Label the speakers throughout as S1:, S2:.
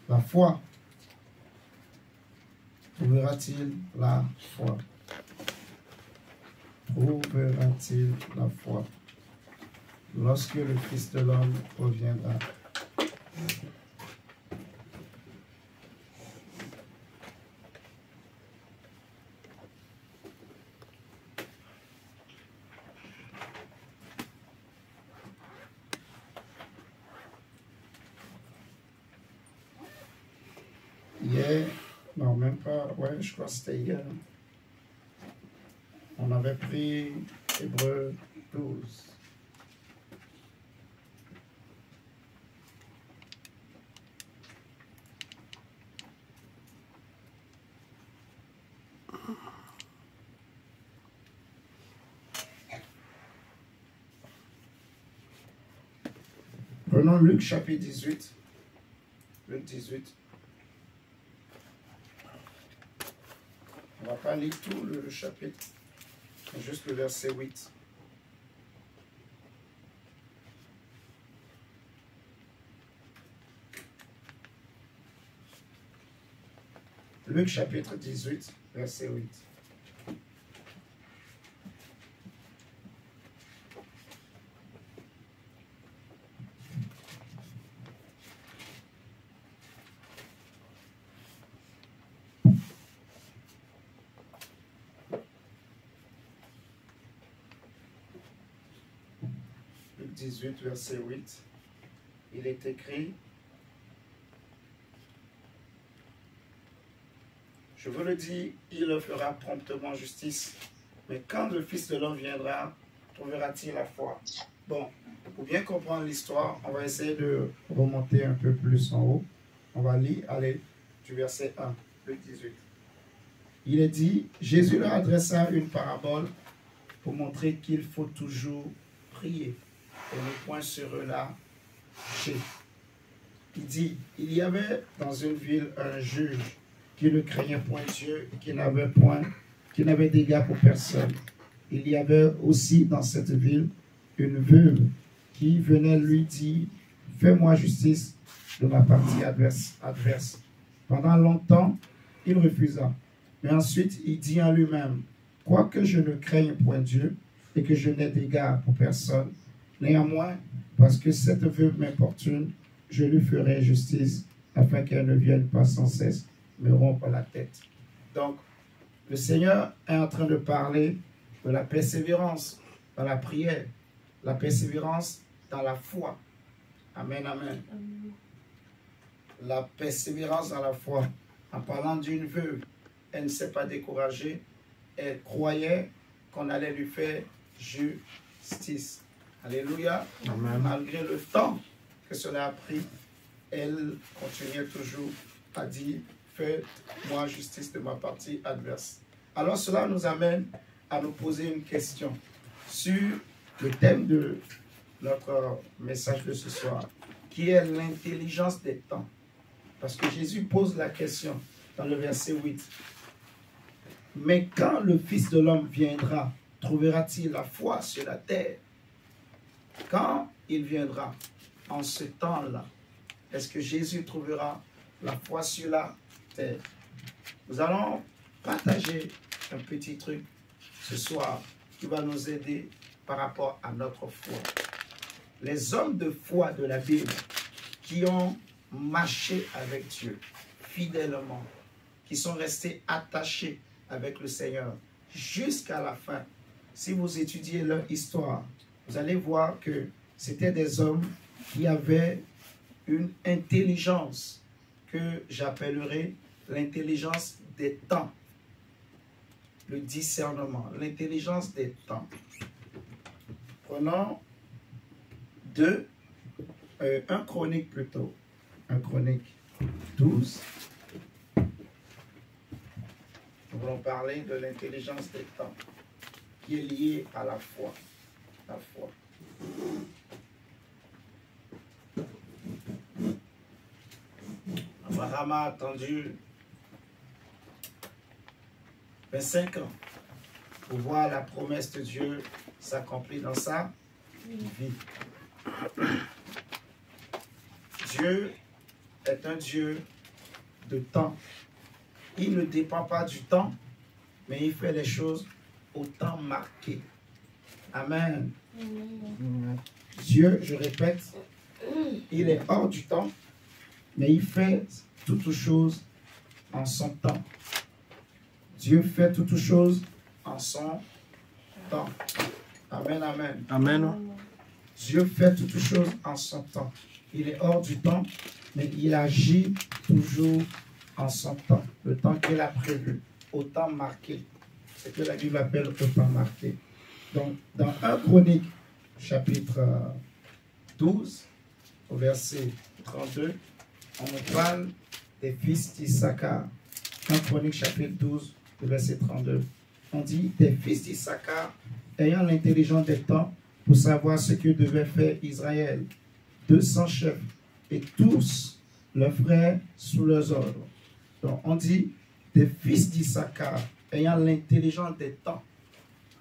S1: La foi. Trouvera-t-il la foi? Trouvera-t-il la foi lorsque le Fils de l'homme reviendra? Hier, non, même pas, ouais, je crois que c'était hier. On avait pris Hébreux 12. Prenons Luc chapitre 18. Luc 18. On ne va pas lire tout le chapitre, mais juste le verset 8. Luc chapitre 18, verset 8. Luc 18, verset 8. Il est écrit: je vous le dis, il leur fera promptement justice. Mais quand le Fils de l'homme viendra, trouvera-t-il la foi? Bon, pour bien comprendre l'histoire, on va essayer de remonter un peu plus en haut. On va lire, allez, du verset 1, Luc 18. Il est dit, Jésus leur adressa une parabole pour montrer qu'il faut toujours prier et ne point se relâcher. Il dit, il y avait dans une ville un juge qui ne craignait point Dieu, qui n'avait d'égard pour personne. Il y avait aussi dans cette ville une veuve qui venait lui dire, fais-moi justice de ma partie adverse. Pendant longtemps, il refusa. Mais ensuite, il dit en lui-même, quoique je ne craigne point Dieu et que je n'ai d'égard pour personne, néanmoins, parce que cette veuve m'importune, je lui ferai justice afin qu'elle ne vienne pas sans cesse me rompre la tête. Donc, le Seigneur est en train de parler de la persévérance dans la prière, la persévérance dans la foi. Amen, amen. La persévérance dans la foi. En parlant d'une veuve, elle ne s'est pas découragée. Elle croyait qu'on allait lui faire justice. Alléluia. Amen. Malgré le temps que cela a pris, elle continuait toujours à dire, fais-moi justice de ma partie adverse. Alors cela nous amène à nous poser une question sur le thème de notre message de ce soir, qui est l'intelligence des temps. Parce que Jésus pose la question dans le verset 8. Mais quand le Fils de l'homme viendra, trouvera-t-il la foi sur la terre? Quand il viendra, en ce temps-là, est-ce que Jésus trouvera la foi sur la terre? Nous allons partager un petit truc ce soir qui va nous aider par rapport à notre foi. Les hommes de foi de la Bible qui ont marché avec Dieu fidèlement, qui sont restés attachés avec le Seigneur jusqu'à la fin. Si vous étudiez leur histoire, vous allez voir que c'était des hommes qui avaient une intelligence que j'appellerai l'intelligence des temps. Le discernement, l'intelligence des temps. Prenons 1 Chronique plutôt. 1 Chronique 12. Nous voulons parler de l'intelligence des temps qui est liée à la foi. La foi. Abraham a attendu 25 ans pour voir la promesse de Dieu s'accomplir dans sa vie. Dieu est un Dieu de temps. Il ne dépend pas du temps, mais il fait les choses au temps marqué. Amen. Dieu, je répète, il est hors du temps, mais il fait toutes choses en son temps. Dieu fait toutes choses en son temps. Amen, amen.
S2: Amen.
S1: Dieu fait toutes choses en son temps. Il est hors du temps, mais il agit toujours en son temps. Le temps qu'il a prévu, au temps marqué. C'est ce que la Bible appelle au temps marqué. Donc, dans 1 Chronique, chapitre 12, au verset 32, on nous parle des fils d'Issachar. 1 Chronique, chapitre 12, au verset 32. On dit, des fils d'Issachar, ayant l'intelligence des temps, pour savoir ce que devait faire Israël. 200 chefs, et tous leurs frères sous leurs ordres. Donc, on dit, des fils d'Issachar, ayant l'intelligence des temps.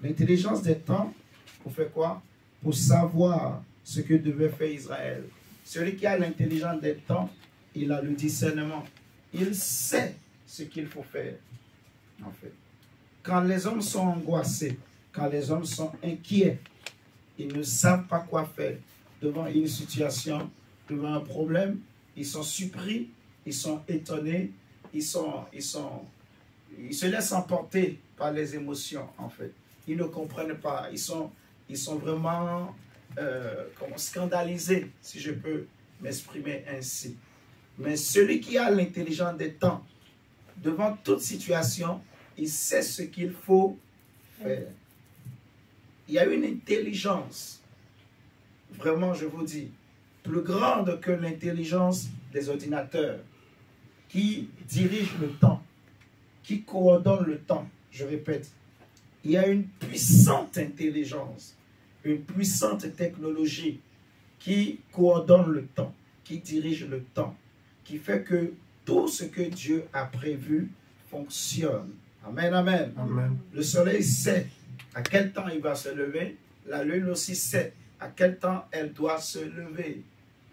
S1: L'intelligence des temps, pour faire quoi? Pour savoir ce que devait faire Israël. Celui qui a l'intelligence des temps, il a le discernement. Il sait ce qu'il faut faire, en fait. Quand les hommes sont angoissés, quand les hommes sont inquiets, ils ne savent pas quoi faire devant une situation, devant un problème. Ils sont surpris, ils sont étonnés, ils se laissent emporter par les émotions, en fait. Ils ne comprennent pas. Ils sont vraiment scandalisés, si je peux m'exprimer ainsi. Mais celui qui a l'intelligence des temps, devant toute situation, il sait ce qu'il faut faire. Il y a une intelligence, vraiment je vous dis, plus grande que l'intelligence des ordinateurs, qui dirige le temps, qui coordonne le temps. Je répète, il y a une puissante intelligence, une puissante technologie qui coordonne le temps, qui dirige le temps, qui fait que tout ce que Dieu a prévu fonctionne. Amen, amen.
S2: Amen.
S1: Le soleil sait à quel temps il va se lever. La lune aussi sait à quel temps elle doit se lever.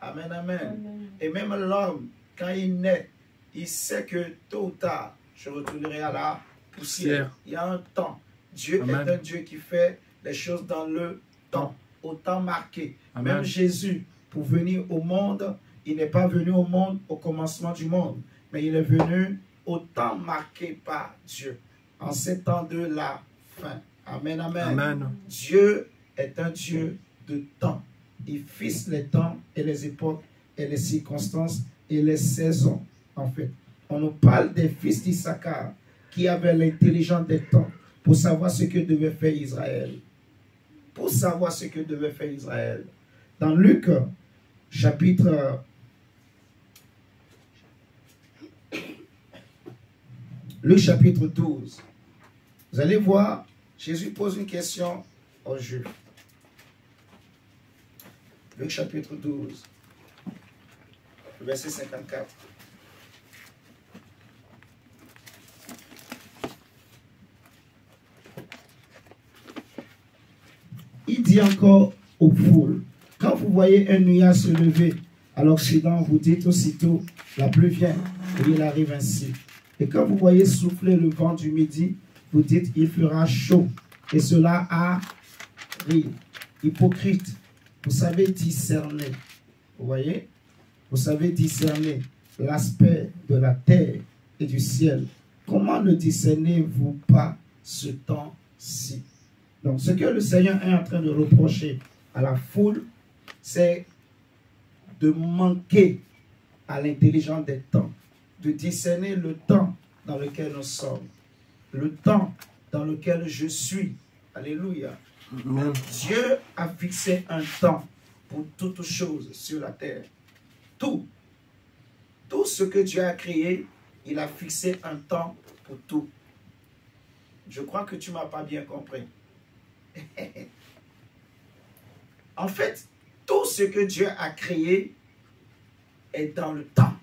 S1: Amen, amen.
S3: Amen.
S1: Et même l'homme, quand il naît, il sait que tôt ou tard, je retournerai à la poussière. Il y a un temps. Dieu
S2: Amen.
S1: est un Dieu qui fait les choses dans le temps, au temps marqué.
S2: Amen.
S1: Même Jésus, pour venir au monde, il n'est pas venu au monde au commencement du monde, mais il est venu au temps marqué par Dieu, en ces temps de la fin. Amen, amen.
S2: Amen.
S1: Dieu est un Dieu de temps. Il fixe les temps et les époques et les circonstances et les saisons, en fait. On nous parle des fils d'Issachar qui avaient l'intelligence des temps pour savoir ce que devait faire Israël. Pour savoir ce que devait faire Israël. Dans Luc, chapitre 12, vous allez voir, Jésus pose une question aux Juifs. Luc chapitre 12, verset 54. Il dit encore aux foules, quand vous voyez un nuage se lever à l'Occident, vous dites aussitôt, la pluie vient, et il arrive ainsi. Et quand vous voyez souffler le vent du midi, vous dites, il fera chaud, et cela arrive. Hypocrite, vous savez discerner, vous voyez, vous savez discerner l'aspect de la terre et du ciel. Comment ne discernez-vous pas ce temps-ci? Donc, ce que le Seigneur est en train de reprocher à la foule, c'est de manquer à l'intelligence des temps, de discerner le temps dans lequel nous sommes, le temps dans lequel je suis. Alléluia.
S2: Amen.
S1: Dieu a fixé un temps pour toutes choses sur la terre. Tout. Tout ce que Dieu a créé, il a fixé un temps pour tout. Je crois que tu ne m'as pas bien compris. En fait, tout ce que Dieu a créé est dans le temps.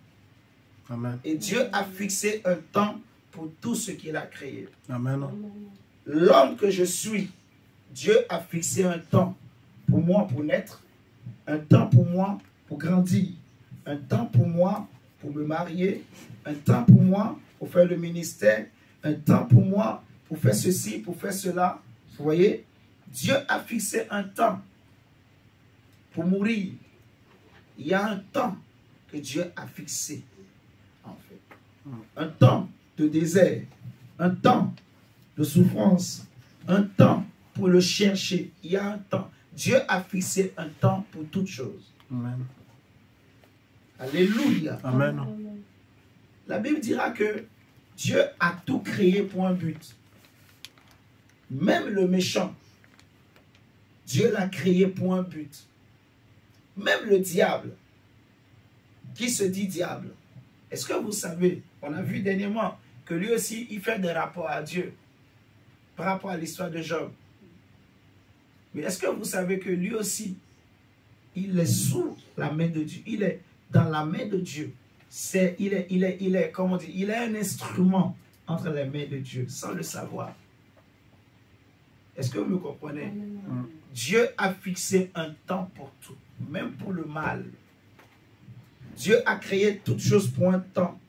S2: Amen.
S1: Et Dieu a fixé un temps pour tout ce qu'il a créé.
S2: Amen.
S1: L'homme que je suis, Dieu a fixé un temps pour moi pour naître, un temps pour moi pour grandir, un temps pour moi pour me marier, un temps pour moi pour faire le ministère, un temps pour moi pour faire ceci, pour faire cela. Vous voyez, Dieu a fixé un temps pour mourir. Il y a un temps que Dieu a fixé, en fait. Un temps de désert, un temps de souffrance, un temps pour le chercher. Il y a un temps. Dieu a fixé un temps pour toutes choses.
S2: Amen.
S1: Alléluia.
S2: Amen.
S1: La Bible dira que Dieu a tout créé pour un but. Même le méchant, Dieu l'a créé pour un but. Même le diable, qui se dit diable. Est-ce que vous savez, on a vu dernièrement, que lui aussi, il fait des rapports à Dieu par rapport à l'histoire de Job. Mais est-ce que vous savez que lui aussi, il est sous la main de Dieu. Il est dans la main de Dieu. Il est, comment dire, il est un instrument entre les mains de Dieu, sans le savoir. Est-ce que vous me comprenez? Dieu a fixé un temps pour tout, même pour le mal. Dieu a créé toutes choses pour un temps.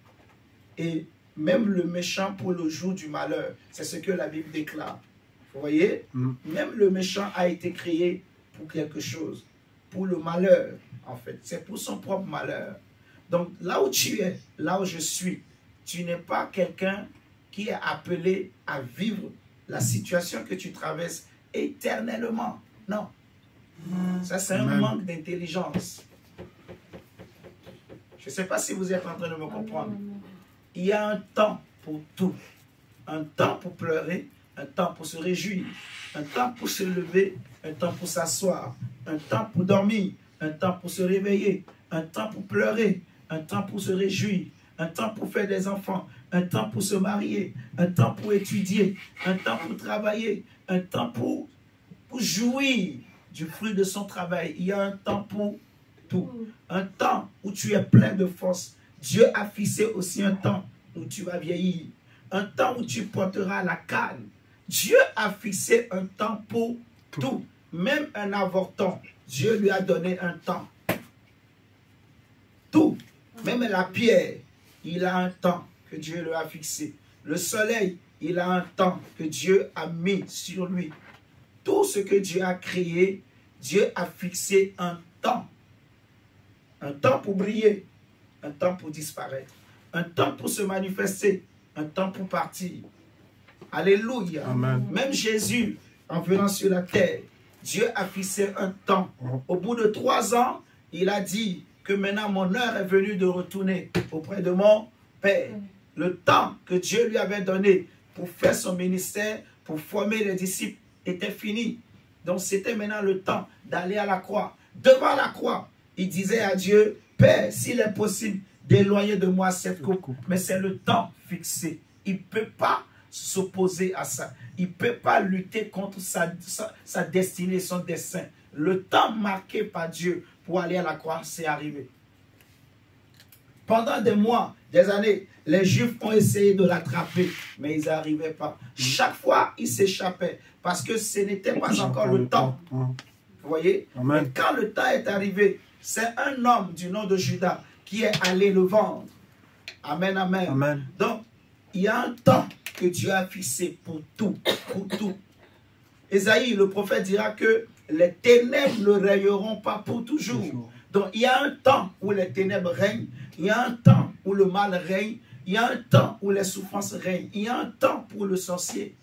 S1: Et même le méchant pour le jour du malheur. C'est ce que la Bible déclare. Vous voyez? Même le méchant a été créé pour quelque chose. Pour le malheur, en fait. C'est pour son propre malheur. Donc, là où tu es, là où je suis, tu n'es pas quelqu'un qui est appelé à vivre la situation que tu traverses éternellement. Non. Ça, c'est un manque d'intelligence. Je ne sais pas si vous êtes en train de me comprendre. Il y a un temps pour tout. Un temps pour pleurer, un temps pour se réjouir, un temps pour se lever, un temps pour s'asseoir, un temps pour dormir, un temps pour se réveiller, un temps pour pleurer, un temps pour se réjouir, un temps pour faire des enfants, un temps pour se marier, un temps pour étudier, un temps pour travailler, un temps pour jouir du fruit de son travail. Il y a un temps pour tout. Un temps où tu es plein de force. Dieu a fixé aussi un temps où tu vas vieillir. Un temps où tu porteras la canne. Dieu a fixé un temps pour tout. Même un avorton, Dieu lui a donné un temps. Tout. Même la pierre, il a un temps que Dieu lui a fixé. Le soleil, il a un temps que Dieu a mis sur lui. Tout ce que Dieu a créé, Dieu a fixé un temps. Un temps pour briller, un temps pour disparaître, un temps pour se manifester, un temps pour partir. Alléluia.
S2: Amen.
S1: Même Jésus, en venant sur la terre, Dieu a fixé un temps. Au bout de 3 ans, il a dit que maintenant mon heure est venue de retourner auprès de mon Père. Le temps que Dieu lui avait donné pour faire son ministère, pour former les disciples, était fini. Donc c'était maintenant le temps d'aller à la croix. Devant la croix, il disait à Dieu, Père, s'il est possible d'éloigner de moi cette coupe. Mais c'est le temps fixé. Il ne peut pas s'opposer à ça. Il ne peut pas lutter contre sa destinée, son dessein. Le temps marqué par Dieu pour aller à la croix, c'est arrivé. Pendant des mois, des années, les Juifs ont essayé de l'attraper, mais ils n'arrivaient pas. Chaque fois, ils s'échappaient parce que ce n'était pas encore le temps. Vous voyez?
S2: Amen.
S1: Et quand le temps est arrivé, c'est un homme du nom de Judas qui est allé le vendre. Amen, amen.
S2: Amen.
S1: Donc, il y a un temps que Dieu a fixé pour tout, pour tout. Ésaïe, le prophète, dira que les ténèbres ne règneront pas pour toujours. Donc, il y a un temps où les ténèbres règnent, il y a un temps où le mal règne, il y a un temps où les souffrances règnent, il y a un temps pour le sorcier.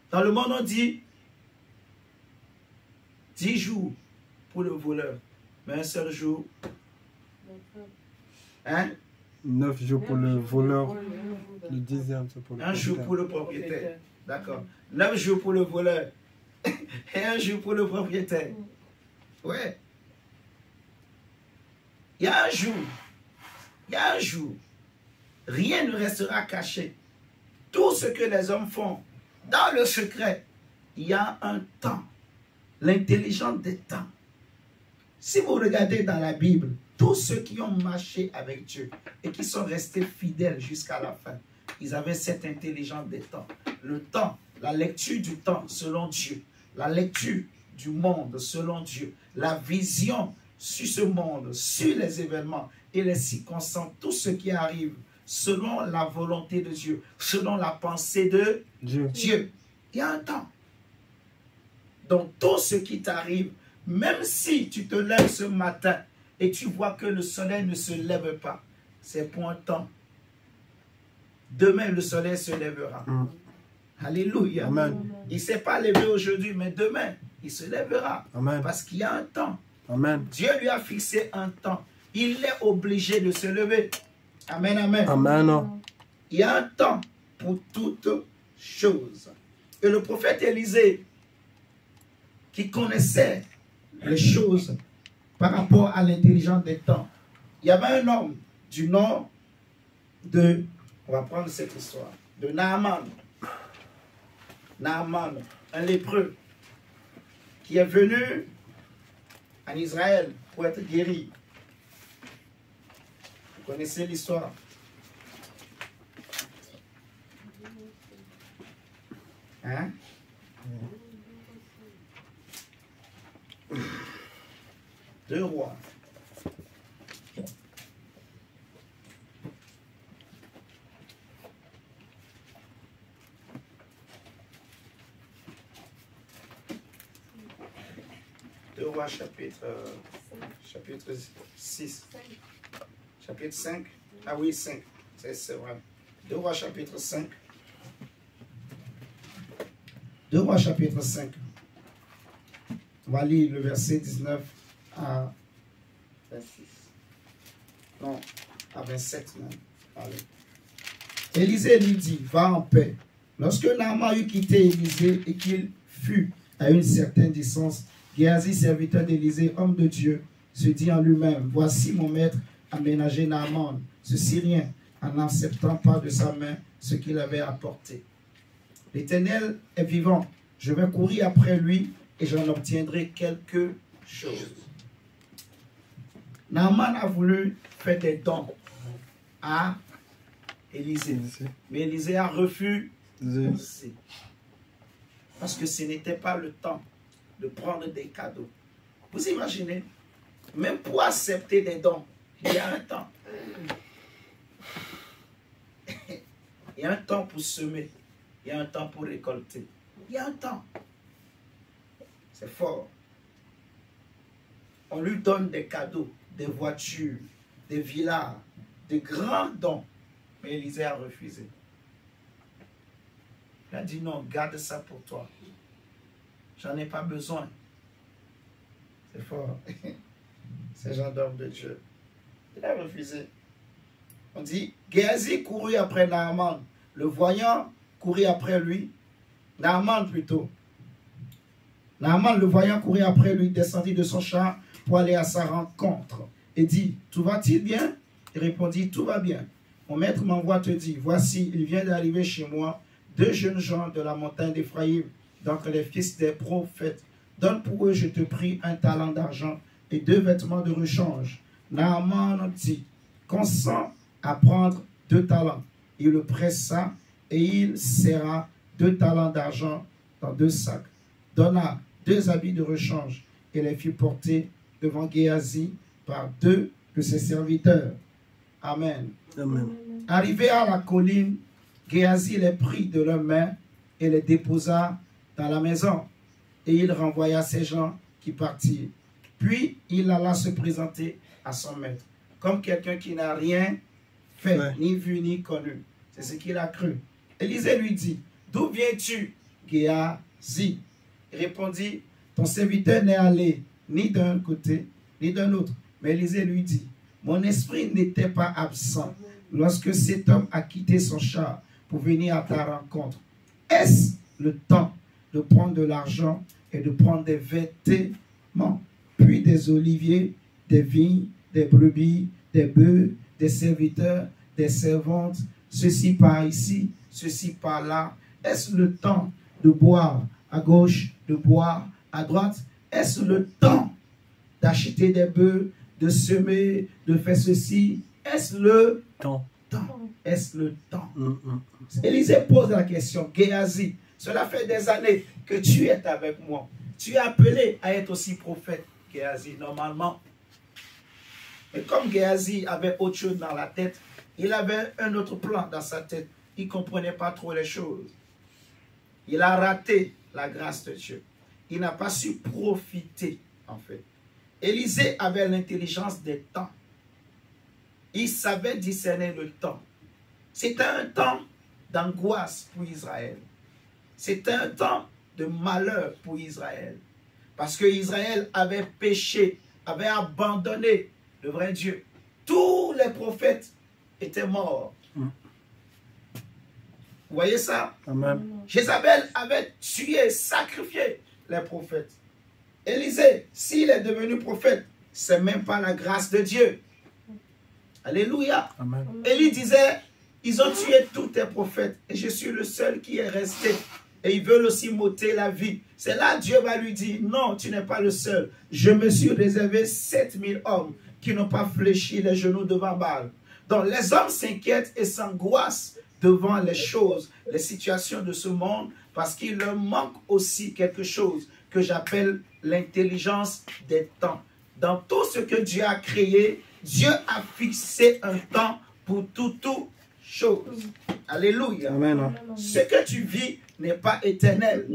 S1: Dans le monde, on dit 10 jours pour le voleur, mais un seul jour. Hein?
S2: 9 jours pour le voleur, le 10e c'est pour le
S1: Un jour pour le propriétaire. D'accord. 9 jours pour le voleur et un jour pour le propriétaire. Ouais. Il y a un jour. Il y a un jour. Rien ne restera caché. Tout ce que les hommes font dans le secret, il y a un temps. L'intelligence des temps. Si vous regardez dans la Bible, tous ceux qui ont marché avec Dieu et qui sont restés fidèles jusqu'à la fin, ils avaient cette intelligence des temps. Le temps, la lecture du temps selon Dieu, la lecture du monde selon Dieu, la vision sur ce monde, sur les événements et les circonstances, tout ce qui arrive selon la volonté de Dieu, selon la pensée de Dieu. Il y a un temps. Donc tout ce qui t'arrive, même si tu te lèves ce matin et tu vois que le soleil ne se lève pas, c'est pour un temps. Demain, le soleil se lèvera. Alléluia.
S2: Amen.
S1: Il ne s'est pas levé aujourd'hui, mais demain, il se lèvera.
S2: Amen.
S1: Parce qu'il y a un temps.
S2: Amen.
S1: Dieu lui a fixé un temps. Il est obligé de se lever. Amen, amen.
S2: Amen.
S1: Il y a un temps pour toutes choses. Et le prophète Élisée, qui connaissait les choses par rapport à l'intelligence des temps, il y avait un homme du nom de, on va prendre cette histoire, de Naaman. Naaman, un lépreux, qui est venu en Israël pour être guéri. Vous connaissez l'histoire. Hein? Deux rois. Deux rois chapitre 6. Chapitre 5. Ah oui, 5. C'est vrai. Deux rois chapitre 5. Deux rois chapitre 5. On va lire le verset 19 à 26. Non, à 27 même. Allez. Élisée lui dit, va en paix. Lorsque Naaman eut quitté Élisée et qu'il fut à une certaine distance, Géasi, serviteur d'Élisée, homme de Dieu, se dit en lui-même, voici mon maître a ménagé Naaman, ce Syrien, en n'acceptant pas de sa main ce qu'il avait apporté. L'Éternel est vivant, je vais courir après lui et j'en obtiendrai quelque chose. Naaman a voulu faire des dons à Élisée, mais Élisée a refusé. Parce que ce n'était pas le temps de prendre des cadeaux. Vous imaginez, même pour accepter des dons, il y a un temps. Il y a un temps pour semer. Il y a un temps pour récolter. Il y a un temps. C'est fort. On lui donne des cadeaux, des voitures, des villas, des grands dons. Mais Élisée a refusé. Il a dit non, garde ça pour toi. J'en ai pas besoin. C'est fort. C'est Jean d'homme de Dieu. Il a refusé. On dit, Géasi courut après Naaman. Le voyant courit après lui. Naaman plutôt. Naaman, le voyant courir après lui, descendit de son char pour aller à sa rencontre. Et dit, tout va-t-il bien? Il répondit, tout va bien. Mon maître m'envoie te dire, voici, il vient d'arriver chez moi, deux jeunes gens de la montagne d'Éphraïm, donc les fils des prophètes. Donne pour eux, je te prie, un talent d'argent et 2 vêtements de rechange. Naaman dit, consent à prendre 2 talents. Il le pressa et il serra 2 talents d'argent dans 2 sacs. Donna 2 habits de rechange et les fit porter devant Géasi par 2 de ses serviteurs. Amen.
S2: Amen.
S1: Arrivé à la colline, Géasi les prit de leurs mains et les déposa dans la maison. Et il renvoya ces gens qui partirent. Puis il alla se présenter à son maître, comme quelqu'un qui n'a rien fait, ni vu, ni connu. C'est ce qu'il a cru. Élisée lui dit, d'où viens-tu, Géasi? Il répondit, ton serviteur n'est allé ni d'un côté, ni d'un autre. Mais Élisée lui dit, mon esprit n'était pas absent lorsque cet homme a quitté son char pour venir à ta rencontre. Est-ce le temps de prendre de l'argent et de prendre des vêtements, puis des oliviers, des vignes, des brebis, des bœufs, des serviteurs, des servantes, ceci par ici, ceci par là? Est-ce le temps de boire à gauche, de boire à droite? Est-ce le temps d'acheter des bœufs, de semer, de faire ceci? Est-ce le temps? Est-ce le temps? Élisée pose la question, Géasi, cela fait des années que tu es avec moi. Tu es appelé à être aussi prophète, Géasi. Normalement, Mais comme Géasi avait autre chose dans la tête, il avait un autre plan dans sa tête. Il ne comprenait pas trop les choses. Il a raté la grâce de Dieu. Il n'a pas su profiter, en fait. Élisée avait l'intelligence des temps. Il savait discerner le temps. C'était un temps d'angoisse pour Israël. C'était un temps de malheur pour Israël. Parce que Israël avait péché, avait abandonné le vrai Dieu. Tous les prophètes étaient morts. Vous voyez ça?
S2: Amen.
S1: Jézabel avait tué, sacrifié les prophètes. Élisée, s'il est devenu prophète, c'est même pas la grâce de Dieu. Alléluia.
S2: Amen.
S1: Élie disait, ils ont tué tous tes prophètes et je suis le seul qui est resté. Et ils veulent aussi m'ôter la vie. C'est là Dieu va lui dire, non, tu n'es pas le seul. Je me suis réservé 7000 hommes qui n'ont pas fléchi les genoux devant Baal. Donc les hommes s'inquiètent et s'angoissent devant les choses, les situations de ce monde, parce qu'il leur manque aussi quelque chose que j'appelle l'intelligence des temps. Dans tout ce que Dieu a créé, Dieu a fixé un temps pour toute chose. Alléluia.
S2: Amen.
S1: Ce que tu vis n'est pas éternel.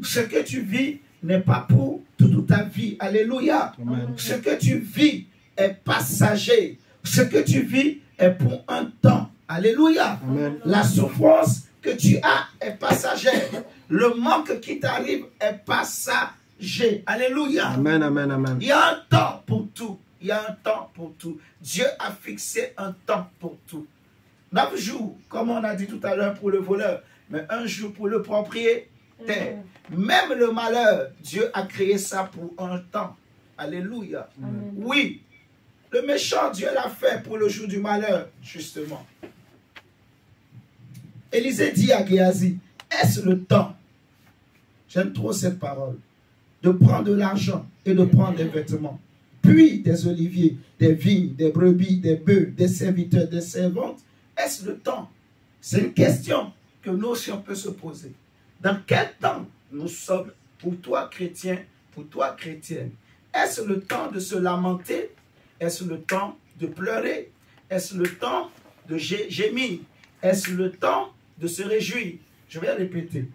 S1: Ce que tu vis n'est pas pour toute ta vie. Alléluia.
S2: Amen.
S1: Ce que tu vis est passager. Ce que tu vis est pour un temps. Alléluia.
S2: Amen.
S1: La souffrance que tu as est passagère. Le manque qui t'arrive est passager. Alléluia.
S2: Amen, amen, amen.
S1: Il y a un temps pour tout. Il y a un temps pour tout. Dieu a fixé un temps pour tout. 9 jours, comme on a dit tout à l'heure pour le voleur, mais un jour pour le propriétaire. Même le malheur, Dieu a créé ça pour un temps. Alléluia.
S3: Amen.
S1: Oui, le méchant, Dieu l'a fait pour le jour du malheur, justement. Élisée dit à Géasi, est-ce le temps, j'aime trop cette parole, de prendre de l'argent et de prendre des vêtements, puis des oliviers, des vignes, des brebis, des bœufs, des serviteurs, des servantes? Est-ce le temps? C'est une question que nous aussi on peut se poser. Dans quel temps nous sommes, pour toi chrétien, pour toi chrétienne? Est-ce le temps de se lamenter? Est-ce le temps de pleurer? Est-ce le temps de gémir? Est-ce le temps de se réjouir? Je vais répéter.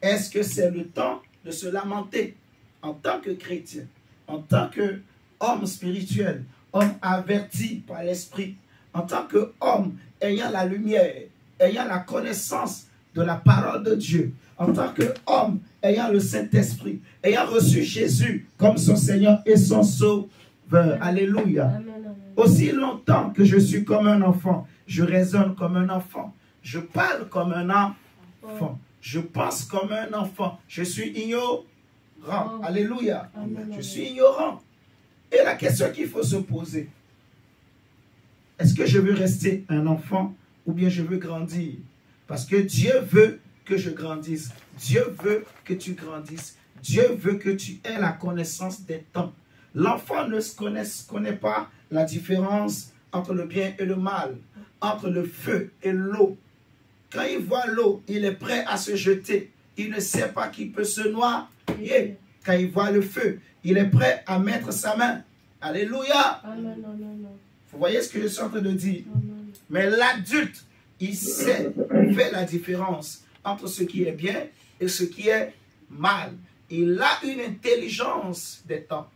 S1: Est-ce que c'est le temps de se lamenter en tant que chrétien, en tant qu'homme spirituel, homme averti par l'Esprit, en tant qu'homme ayant la lumière, ayant la connaissance de la parole de Dieu, en tant qu'homme ayant le Saint-Esprit, ayant reçu Jésus comme son Seigneur et son Sauveur? Alléluia.
S3: Amen, amen.
S1: Aussi longtemps que je suis comme un enfant, je raisonne comme un enfant, je parle comme un enfant, je pense comme un enfant, je suis ignorant. Alléluia.
S3: Amen,
S1: Je
S3: amen.
S1: suis ignorant. Et la question qu'il faut se poser, est-ce que je veux rester un enfant ou bien je veux grandir? Parce que Dieu veut que je grandisse. Dieu veut que tu grandisses. Dieu veut que tu aies la connaissance des temps. L'enfant ne connaît pas la différence entre le bien et le mal, entre le feu et l'eau. Quand il voit l'eau, il est prêt à se jeter. Il ne sait pas qu'il peut se noyer. Quand il voit le feu, il est prêt à mettre sa main. Alléluia.
S3: Amen, amen,
S1: Vous voyez ce que je suis en train de dire?
S3: amen.
S1: Mais l'adulte, il sait faire la différence entre ce qui est bien et ce qui est mal. Il a une intelligence des temps.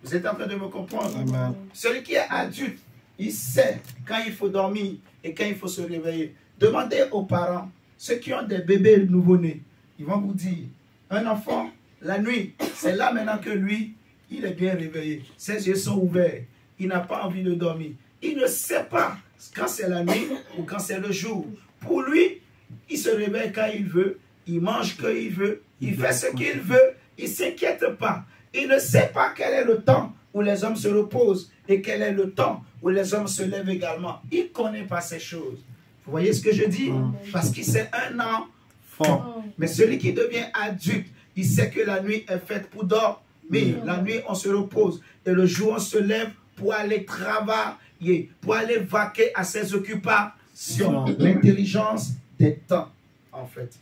S1: Vous êtes en train de me comprendre?
S2: Amen.
S1: Celui qui est adulte, il sait quand il faut dormir et quand il faut se réveiller. Demandez aux parents, ceux qui ont des bébés nouveau-nés, ils vont vous dire, un enfant, la nuit, c'est là maintenant que lui, il est bien réveillé. Ses yeux sont ouverts. Il n'a pas envie de dormir. Il ne sait pas quand c'est la nuit ou quand c'est le jour. Pour lui, il se réveille quand il veut, il mange quand il veut, il fait ce qu'il veut, il ne s'inquiète pas. Il ne sait pas quel est le temps où les hommes se reposent et quel est le temps où les hommes se lèvent également. Il ne connaît pas ces choses. Vous voyez ce que je dis? Parce qu'il c'est un enfant. Mais celui qui devient adulte, il sait que la nuit est faite pour dormir. La nuit, on se repose. Et le jour, on se lève pour aller travailler, pour aller vaquer à ses occupations. L'intelligence des temps, en fait.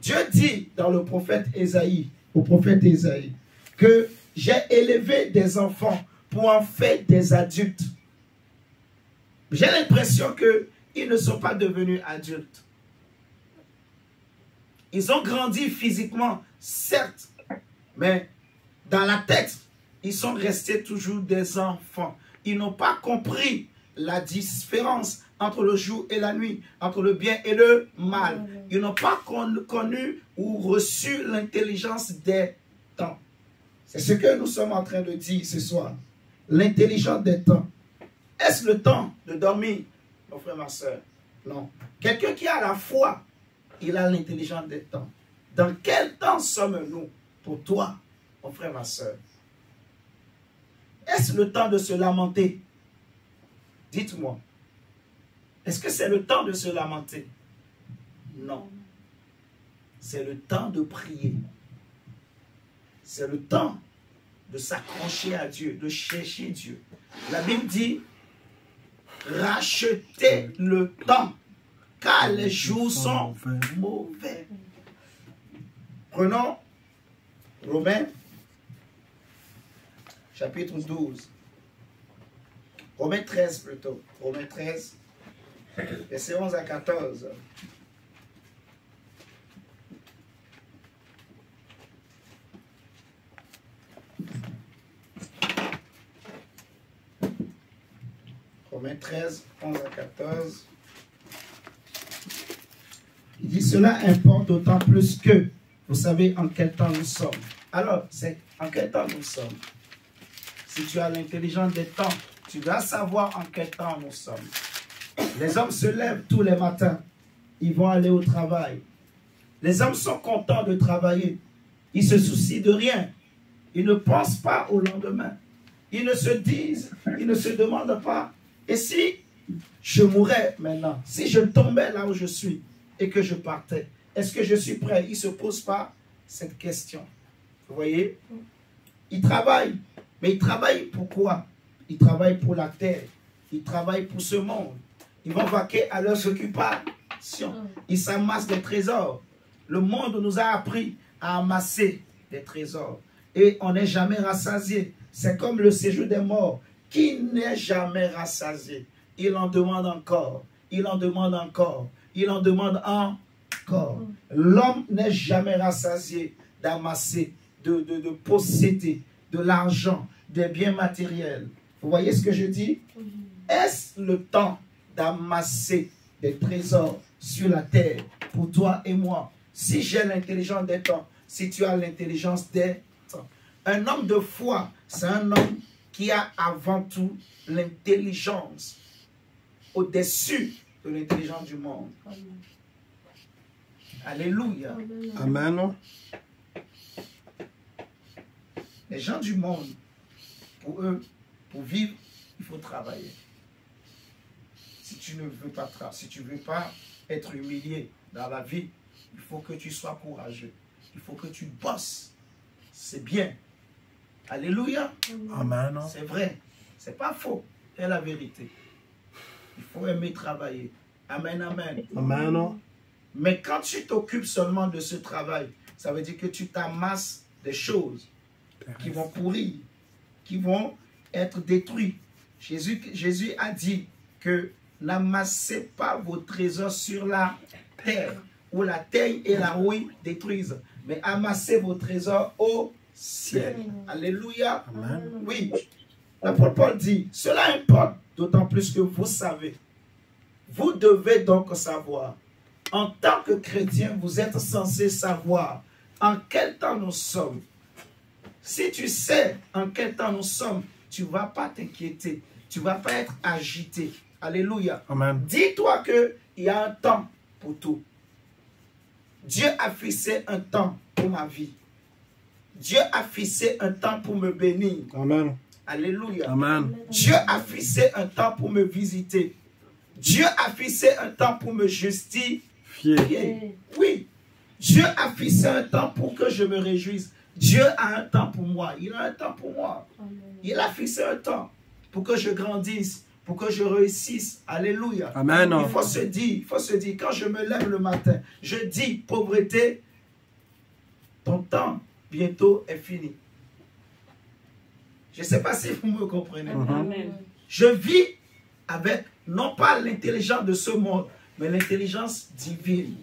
S1: Dieu dit dans le prophète Ésaïe, au prophète Ésaïe, que j'ai élevé des enfants pour en faire des adultes. J'ai l'impression qu'ils ne sont pas devenus adultes. Ils ont grandi physiquement, certes, mais dans la tête, ils sont restés toujours des enfants. Ils n'ont pas compris la différence entre le jour et la nuit, entre le bien et le mal. Ils n'ont pas connu ou reçu l'intelligence des temps. C'est ce que nous sommes en train de dire ce soir. L'intelligence des temps. Est-ce le temps de dormir, mon frère, ma soeur? Non. Quelqu'un qui a la foi, il a l'intelligence des temps. Dans quel temps sommes-nous pour toi, mon frère, ma soeur? Est-ce le temps de se lamenter? Dites-moi. Est-ce que c'est le temps de se lamenter? Non. C'est le temps de prier. C'est le temps de s'accrocher à Dieu, de chercher Dieu. La Bible dit, rachetez le temps, car les jours sont mauvais. Prenons Romains, chapitre 12. Romains 13 plutôt. Romains 13, versets 11 à 14. Romains 13, 11 à 14. Il dit, cela importe d'autant plus que vous savez en quel temps nous sommes. Alors, c'est en quel temps nous sommes? Si tu as l'intelligence des temps, tu dois savoir en quel temps nous sommes. Les hommes se lèvent tous les matins. Ils vont aller au travail. Les hommes sont contents de travailler. Ils se soucient de rien. Ils ne pensent pas au lendemain. Ils ne se disent, ils ne se demandent pas. Et si je mourais maintenant, si je tombais là où je suis et que je partais, est-ce que je suis prêt? Ils ne se posent pas cette question. Vous voyez? Ils travaillent. Mais ils travaillent pour quoi? Ils travaillent pour la terre. Ils travaillent pour ce monde. Ils vont vaquer à leurs occupations. Ils s'amassent des trésors. Le monde nous a appris à amasser des trésors. Et on n'est jamais rassasié. C'est comme le séjour des morts qui n'est jamais rassasié. Il en demande encore. Il en demande encore. Il en demande encore. L'homme n'est jamais rassasié d'amasser, de posséder de l'argent, des biens matériels. Vous voyez ce que je dis? Est-ce le temps d'amasser des trésors sur la terre pour toi et moi? Si j'ai l'intelligence des temps, si tu as l'intelligence des temps. Un homme de foi, c'est un homme qui a avant tout l'intelligence au-dessus de l'intelligence du monde. Alléluia.
S2: Amen.
S1: Les gens du monde, pour eux, pour vivre, il faut travailler. Si tu ne veux pas travailler, si tu ne veux pas être humilié dans la vie, il faut que tu sois courageux. Il faut que tu bosses. C'est bien. Alléluia.
S2: Amen.
S1: C'est vrai. C'est pas faux. C'est la vérité. Il faut aimer travailler. Amen, amen.
S2: Amen.
S1: Mais quand tu t'occupes seulement de ce travail, ça veut dire que tu t'amasses des choses qui vont pourrir, qui vont être détruits. Jésus a dit que n'amassez pas vos trésors sur la terre, où la terre et la rouille détruisent, mais amassez vos trésors au ciel. Alléluia.
S2: Amen.
S1: Oui, l'apôtre Paul dit, cela importe d'autant plus que vous savez. Vous devez donc savoir. En tant que chrétien, vous êtes censé savoir en quel temps nous sommes. Si tu sais en quel temps nous sommes, tu ne vas pas t'inquiéter. Tu ne vas pas être agité. Alléluia.
S2: Amen.
S1: Dis-toi qu'il y a un temps pour tout. Dieu a fixé un temps pour ma vie. Dieu a fixé un temps pour me bénir.
S2: Amen.
S1: Alléluia.
S2: Amen.
S1: Dieu a fixé un temps pour me visiter. Dieu a fixé un temps pour me justifier. Oui. Dieu a fixé un temps pour que je me réjouisse. Dieu a un temps pour moi. Il a un temps pour moi. Il a fixé un temps pour que je grandisse, pour que je réussisse. Alléluia.
S2: Amen.
S1: Il faut se dire, quand je me lève le matin, je dis, pauvreté, ton temps bientôt est fini. Je ne sais pas si vous me comprenez.
S3: Amen.
S1: Je vis avec, non pas l'intelligence de ce monde, mais l'intelligence divine.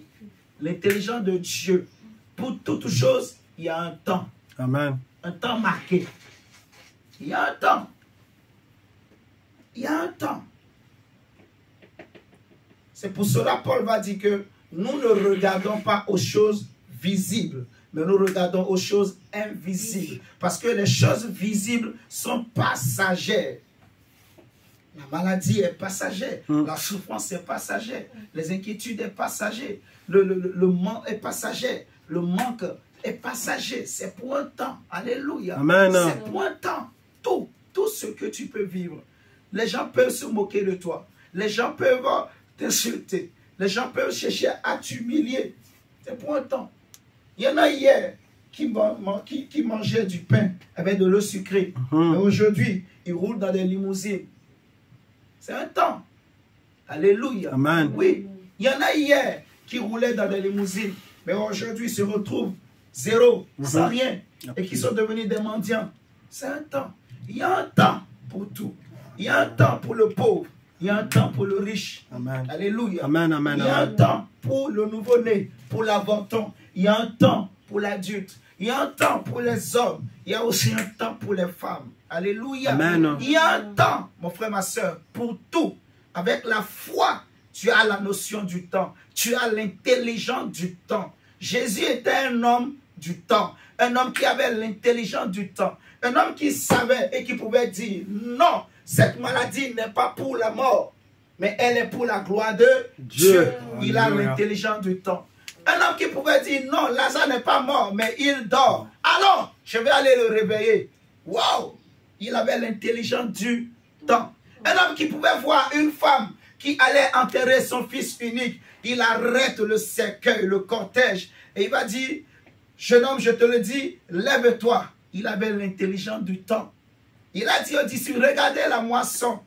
S1: L'intelligence de Dieu. Pour toute chose, il y a un temps.
S2: Amen.
S1: Un temps marqué. Il y a un temps. Il y a un temps. C'est pour cela Paul va dire que nous ne regardons pas aux choses visibles, mais nous regardons aux choses invisibles. Parce que les choses visibles sont passagères. La maladie est passagère, la souffrance est passagère, les inquiétudes est passagère, le manque est passager, le manque est passager, c'est pour un temps. Alléluia.
S2: Amen.
S1: C'est pour un temps. Tout ce que tu peux vivre. Les gens peuvent se moquer de toi. Les gens peuvent t'insulter. Les gens peuvent chercher à t'humilier. C'est pour un temps. Il y en a hier qui mangeaient du pain avec de l'eau sucrée. Mais aujourd'hui, ils roulent dans des limousines. C'est un temps. Alléluia.
S2: Amen.
S1: Oui. Il y en a hier qui roulaient dans des limousines. Mais aujourd'hui, ils se retrouvent zéro, sans rien. Et qui sont devenus des mendiants. C'est un temps. Il y a un temps pour tout. Il y a un temps pour le pauvre. Il y a un temps pour le riche.
S2: Amen.
S1: Alléluia.
S2: Amen, amen,
S1: Il y a un
S2: amen.
S1: temps pour le nouveau-né, pour l'avorton. Il y a un temps pour l'adulte. Il y a un temps pour les hommes. Il y a aussi un temps pour les femmes. Alléluia.
S2: Amen.
S1: Il y a un temps, mon frère, ma soeur, pour tout. Avec la foi, tu as la notion du temps. Tu as l'intelligence du temps. Jésus était un homme du temps. Un homme qui avait l'intelligence du temps. Un homme qui savait et qui pouvait dire, non, cette maladie n'est pas pour la mort, mais elle est pour la gloire de Dieu. Il a
S2: Alléluia.
S1: l'intelligence du temps. Un homme qui pouvait dire, non, Lazare n'est pas mort, mais il dort. Alors, je vais aller le réveiller. Waouh! Il avait l'intelligence du temps. Un homme qui pouvait voir une femme qui allait enterrer son fils unique. Il arrête le cercueil, le cortège. Et il va dire, jeune homme, je te le dis, lève-toi. Il avait l'intelligence du temps. Il a dit aux disciples, regardez la moisson.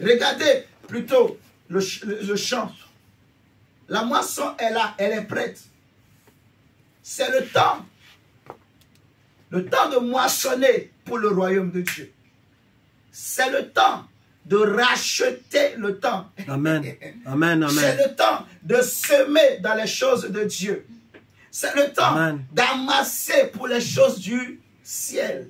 S1: Regardez plutôt le champ. La moisson est là, elle est prête. C'est le temps. Le temps de moissonner pour le royaume de Dieu. C'est le temps de racheter le temps.
S2: Amen. Amen,
S1: C'est
S2: amen.
S1: le temps de semer dans les choses de Dieu. C'est le temps
S2: Amen.
S1: d'amasser pour les choses du ciel.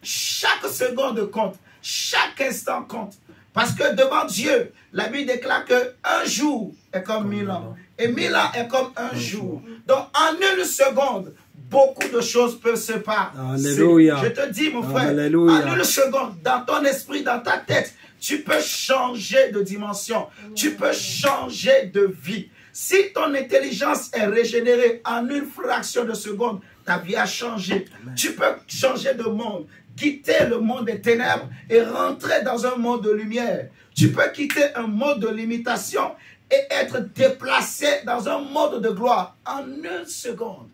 S1: Chaque seconde compte. Chaque instant compte. Parce que devant Dieu, la Bible déclare qu'un jour est comme 1000 ans. Et 1000 ans est comme un jour. Donc en une seconde, beaucoup de choses peuvent se passer.
S2: Alléluia.
S1: Je te dis, mon frère,
S2: Alléluia.
S1: en une seconde, dans ton esprit, dans ta tête, tu peux changer de dimension. Tu peux changer de vie. Si ton intelligence est régénérée en une fraction de seconde, ta vie a changé. Amen. Tu peux changer de monde, quitter le monde des ténèbres et rentrer dans un monde de lumière. Tu peux quitter un monde de limitation et être déplacé dans un monde de gloire en une seconde.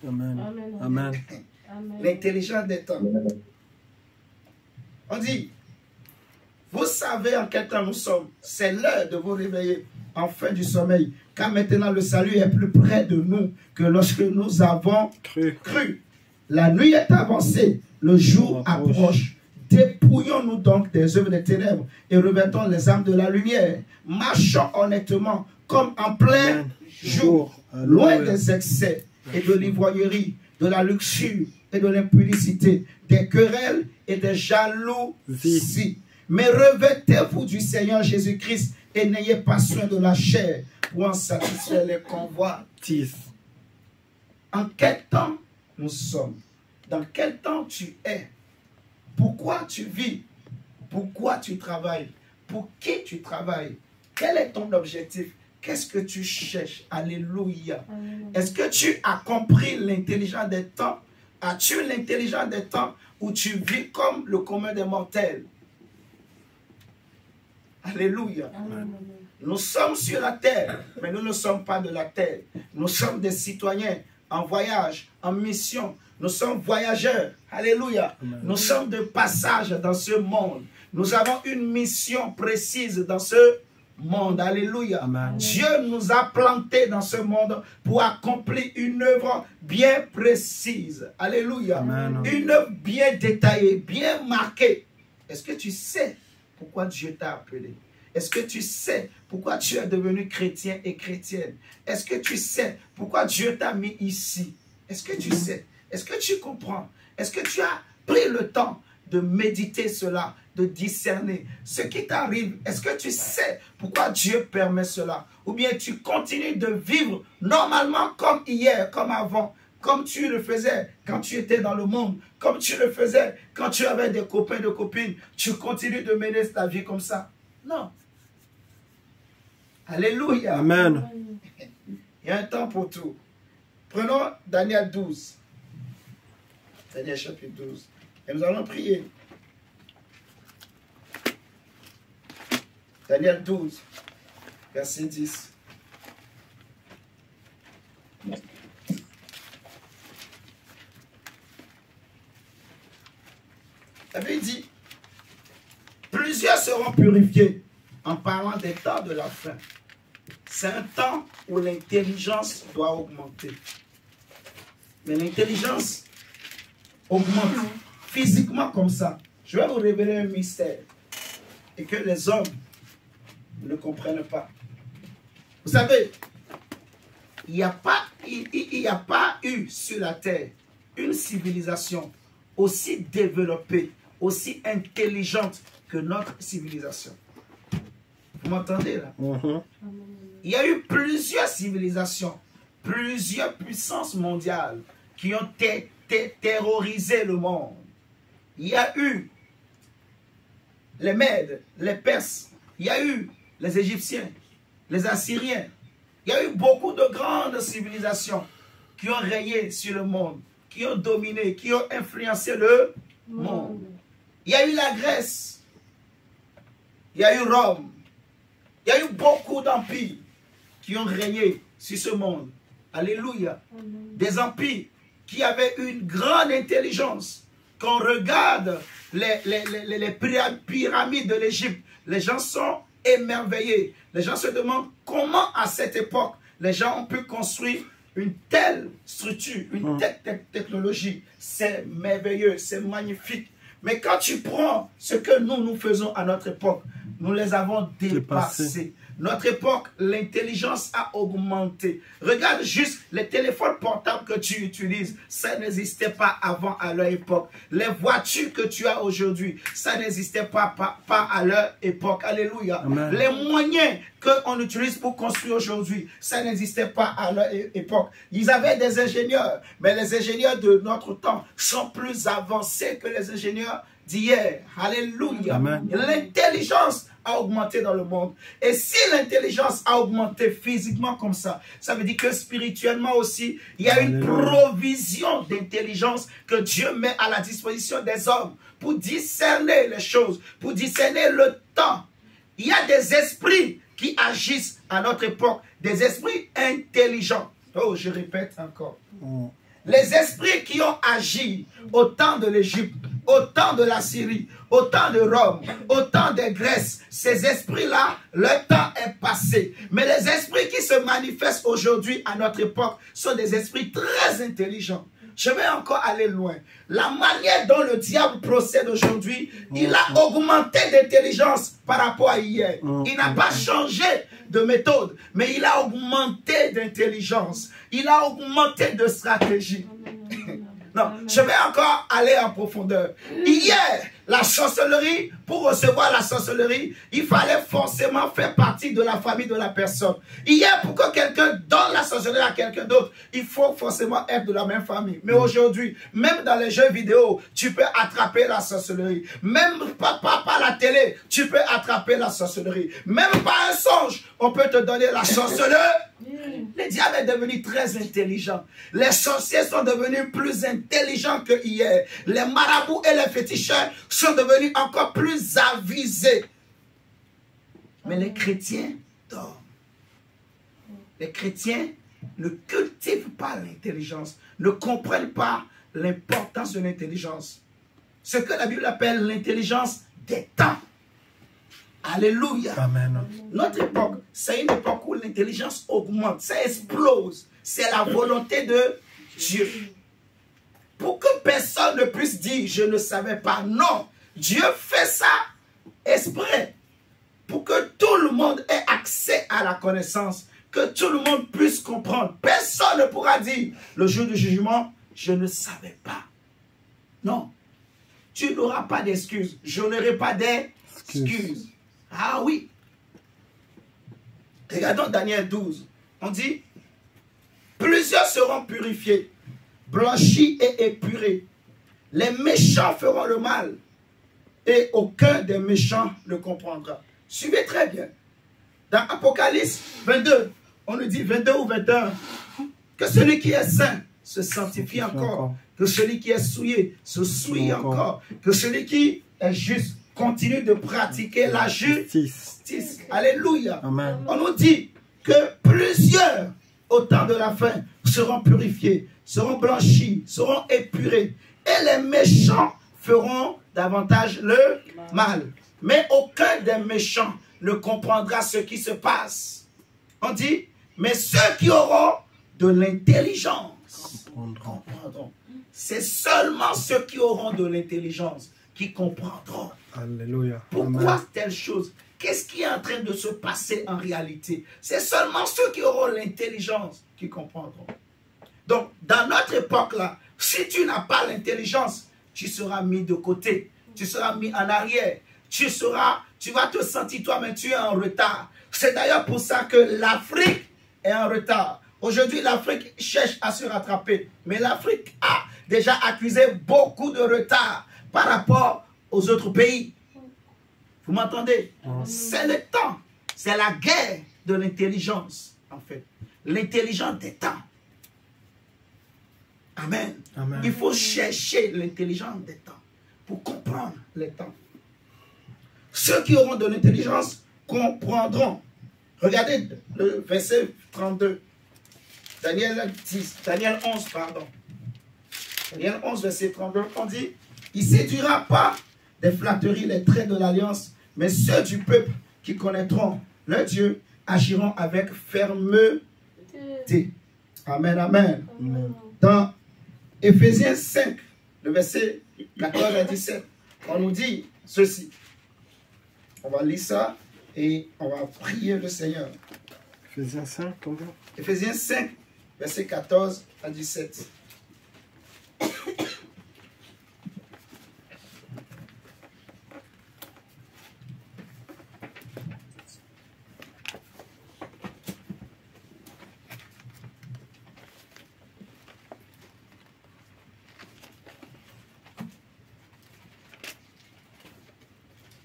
S2: Amen. Amen.
S1: L'intelligence des temps. On dit, vous savez en quel temps nous sommes. C'est l'heure de vous réveiller en fin du sommeil. Car maintenant le salut est plus près de nous que lorsque nous avons cru. La nuit est avancée, le jour approche. Dépouillons-nous donc des œuvres des ténèbres et revêtons les armes de la lumière. Marchons honnêtement comme en plein jour, loin des excès et de l'ivrognerie, de la luxure et de l'impudicité, des querelles et des jalousies. Mais revêtez-vous du Seigneur Jésus-Christ et n'ayez pas soin de la chair pour en satisfaire les convoitises. En quel temps nous sommes? Dans quel temps tu es? Pourquoi tu vis? Pourquoi tu travailles? Pour qui tu travailles? Quel est ton objectif? Qu'est-ce que tu cherches? Alléluia. Est-ce que tu as compris l'intelligence des temps? As-tu l'intelligence des temps où tu vis comme le commun des mortels? Alléluia. Nous sommes sur la terre, mais nous ne sommes pas de la terre. Nous sommes des citoyens en voyage, en mission. Nous sommes voyageurs. Alléluia. Nous sommes de passage dans ce monde. Nous avons une mission précise dans ce monde. Alléluia.
S2: Amen.
S1: Dieu nous a plantés dans ce monde pour accomplir une œuvre bien précise. Alléluia.
S2: Amen.
S1: Une œuvre bien détaillée, bien marquée. Est-ce que tu sais pourquoi Dieu t'a appelé? Est-ce que tu sais pourquoi tu es devenu chrétien et chrétienne? Est-ce que tu sais pourquoi Dieu t'a mis ici? Est-ce que tu sais? Est-ce que tu comprends? Est-ce que tu as pris le temps de méditer cela, de discerner ce qui t'arrive? Est-ce que tu sais pourquoi Dieu permet cela? Ou bien tu continues de vivre normalement comme hier, comme avant, comme tu le faisais quand tu étais dans le monde, comme tu le faisais quand tu avais des copains, des copines, tu continues de mener ta vie comme ça? Non. Alléluia.
S2: Amen.
S1: Il y a un temps pour tout. Prenons Daniel 12. Daniel chapitre 12. Et nous allons prier. Daniel 12, verset 10. La Bible dit, plusieurs seront purifiés en parlant des temps de la fin. C'est un temps où l'intelligence doit augmenter. Mais l'intelligence augmente physiquement comme ça. Je vais vous révéler un mystère et que les hommes ne comprennent pas. Vous savez, il n'y a pas eu sur la terre une civilisation aussi développée, aussi intelligente que notre civilisation. Vous m'entendez là? Il y a eu plusieurs civilisations, plusieurs puissances mondiales qui ont terrorisé le monde. Il y a eu les Mèdes, les Perses, il y a eu les Égyptiens, les Assyriens. Il y a eu beaucoup de grandes civilisations qui ont rayé sur le monde, qui ont dominé, qui ont influencé le monde. Il y a eu la Grèce, il y a eu Rome, il y a eu beaucoup d'empires qui ont régné sur ce monde. Alléluia. Des empires qui avaient une grande intelligence. Quand on regarde les pyramides de l'Égypte, les gens sont émerveillés. Les gens se demandent comment à cette époque, les gens ont pu construire une telle structure, une telle technologie. C'est merveilleux, c'est magnifique. Mais quand tu prends ce que nous faisons à notre époque, nous les avons dépassés. Notre époque, l'intelligence a augmenté. Regarde juste les téléphones portables que tu utilises. Ça n'existait pas avant à leur époque. Les voitures que tu as aujourd'hui, ça n'existait pas à leur époque. Alléluia. Amen. Les moyens qu'on utilise pour construire aujourd'hui, ça n'existait pas à leur époque. Ils avaient des ingénieurs, mais les ingénieurs de notre temps sont plus avancés que les ingénieurs d'hier. Alléluia. L'intelligence a augmenté dans le monde. Et si l'intelligence a augmenté physiquement comme ça, ça veut dire que spirituellement aussi, il y a une provision d'intelligence que Dieu met à la disposition des hommes pour discerner les choses, pour discerner le temps. Il y a des esprits qui agissent à notre époque, des esprits intelligents. Oh, je répète encore. Les esprits qui ont agi au temps de l'Égypte, au temps de la Syrie, au temps de Rome, au temps de Grèce, ces esprits-là, leur temps est passé. Mais les esprits qui se manifestent aujourd'hui à notre époque sont des esprits très intelligents. Je vais encore aller loin. La manière dont le diable procède aujourd'hui, il a augmenté d'intelligence par rapport à hier. Il n'a pas changé de méthode, mais il a augmenté d'intelligence. Il a augmenté de stratégie. Non, je vais encore aller en profondeur. Hier, la sorcellerie, pour recevoir la sorcellerie, il fallait forcément faire partie de la famille de la personne. Hier, pour que quelqu'un donne la sorcellerie à quelqu'un d'autre, il faut forcément être de la même famille. Mais aujourd'hui, même dans les jeux vidéo, tu peux attraper la sorcellerie. Même par la télé, tu peux attraper la sorcellerie. Même par un songe, on peut te donner la sorcellerie. Le diable est devenu très intelligent. Les sorciers sont devenus plus intelligents que hier. Les marabouts et les féticheurs sont devenus encore plus avisés. Mais les chrétiens dorment. Les chrétiens ne cultivent pas l'intelligence, ne comprennent pas l'importance de l'intelligence. Ce que la Bible appelle l'intelligence des temps. Alléluia.
S2: Amen.
S1: Notre époque, c'est une époque où l'intelligence augmente, ça explose. C'est la volonté de Dieu. Pour que personne ne puisse dire, je ne savais pas. Non, Dieu fait ça exprès. Pour que tout le monde ait accès à la connaissance. Que tout le monde puisse comprendre. Personne ne pourra dire, le jour du jugement, je ne savais pas. Non. Tu n'auras pas d'excuses. Je n'aurai pas d'excuses. Ah oui. Regardons Daniel 12. On dit, plusieurs seront purifiés, blanchis et épurés. Les méchants feront le mal et aucun des méchants ne comprendra. Suivez très bien. Dans Apocalypse 22, on nous dit 22 ou 21, que celui qui est saint se sanctifie encore, que celui qui est souillé se souille encore, que celui qui est juste continue de pratiquer la justice. Alléluia.
S2: Amen.
S1: On nous dit que plusieurs, au temps de la fin, seront purifiés, seront blanchis, seront épurés. Et les méchants feront davantage le mal. Mais aucun des méchants ne comprendra ce qui se passe. On dit, mais ceux qui auront de l'intelligence comprendront. C'est seulement ceux qui auront de l'intelligence qui comprendront.
S2: Alléluia.
S1: Pourquoi telle chose? Qu'est-ce qui est en train de se passer en réalité? C'est seulement ceux qui auront l'intelligence qui comprendront. Donc, dans notre époque-là, si tu n'as pas l'intelligence, tu seras mis de côté. Tu seras mis en arrière. Tu vas te sentir toi-même, tu es en retard. C'est d'ailleurs pour ça que l'Afrique est en retard. Aujourd'hui, l'Afrique cherche à se rattraper. Mais l'Afrique a déjà accusé beaucoup de retard par rapport aux autres pays. Vous m'entendez? C'est le temps. C'est la guerre de l'intelligence, en fait. L'intelligence des temps. Amen.
S2: Amen.
S1: Il faut chercher l'intelligence des temps pour comprendre les temps. Ceux qui auront de l'intelligence comprendront. Regardez le verset 32. Daniel 11, pardon. Daniel 11, verset 32, on dit, il ne séduira pas des flatteries les traits de l'alliance, mais ceux du peuple qui connaîtront leur Dieu agiront avec fermeté. Amen, amen.
S2: Amen.
S1: Dans Éphésiens 5, le verset 14 à 17, on nous dit ceci. On va lire ça et on va prier le Seigneur.
S2: Éphésiens 5, combien?
S1: Éphésiens 5, verset 14 à 17.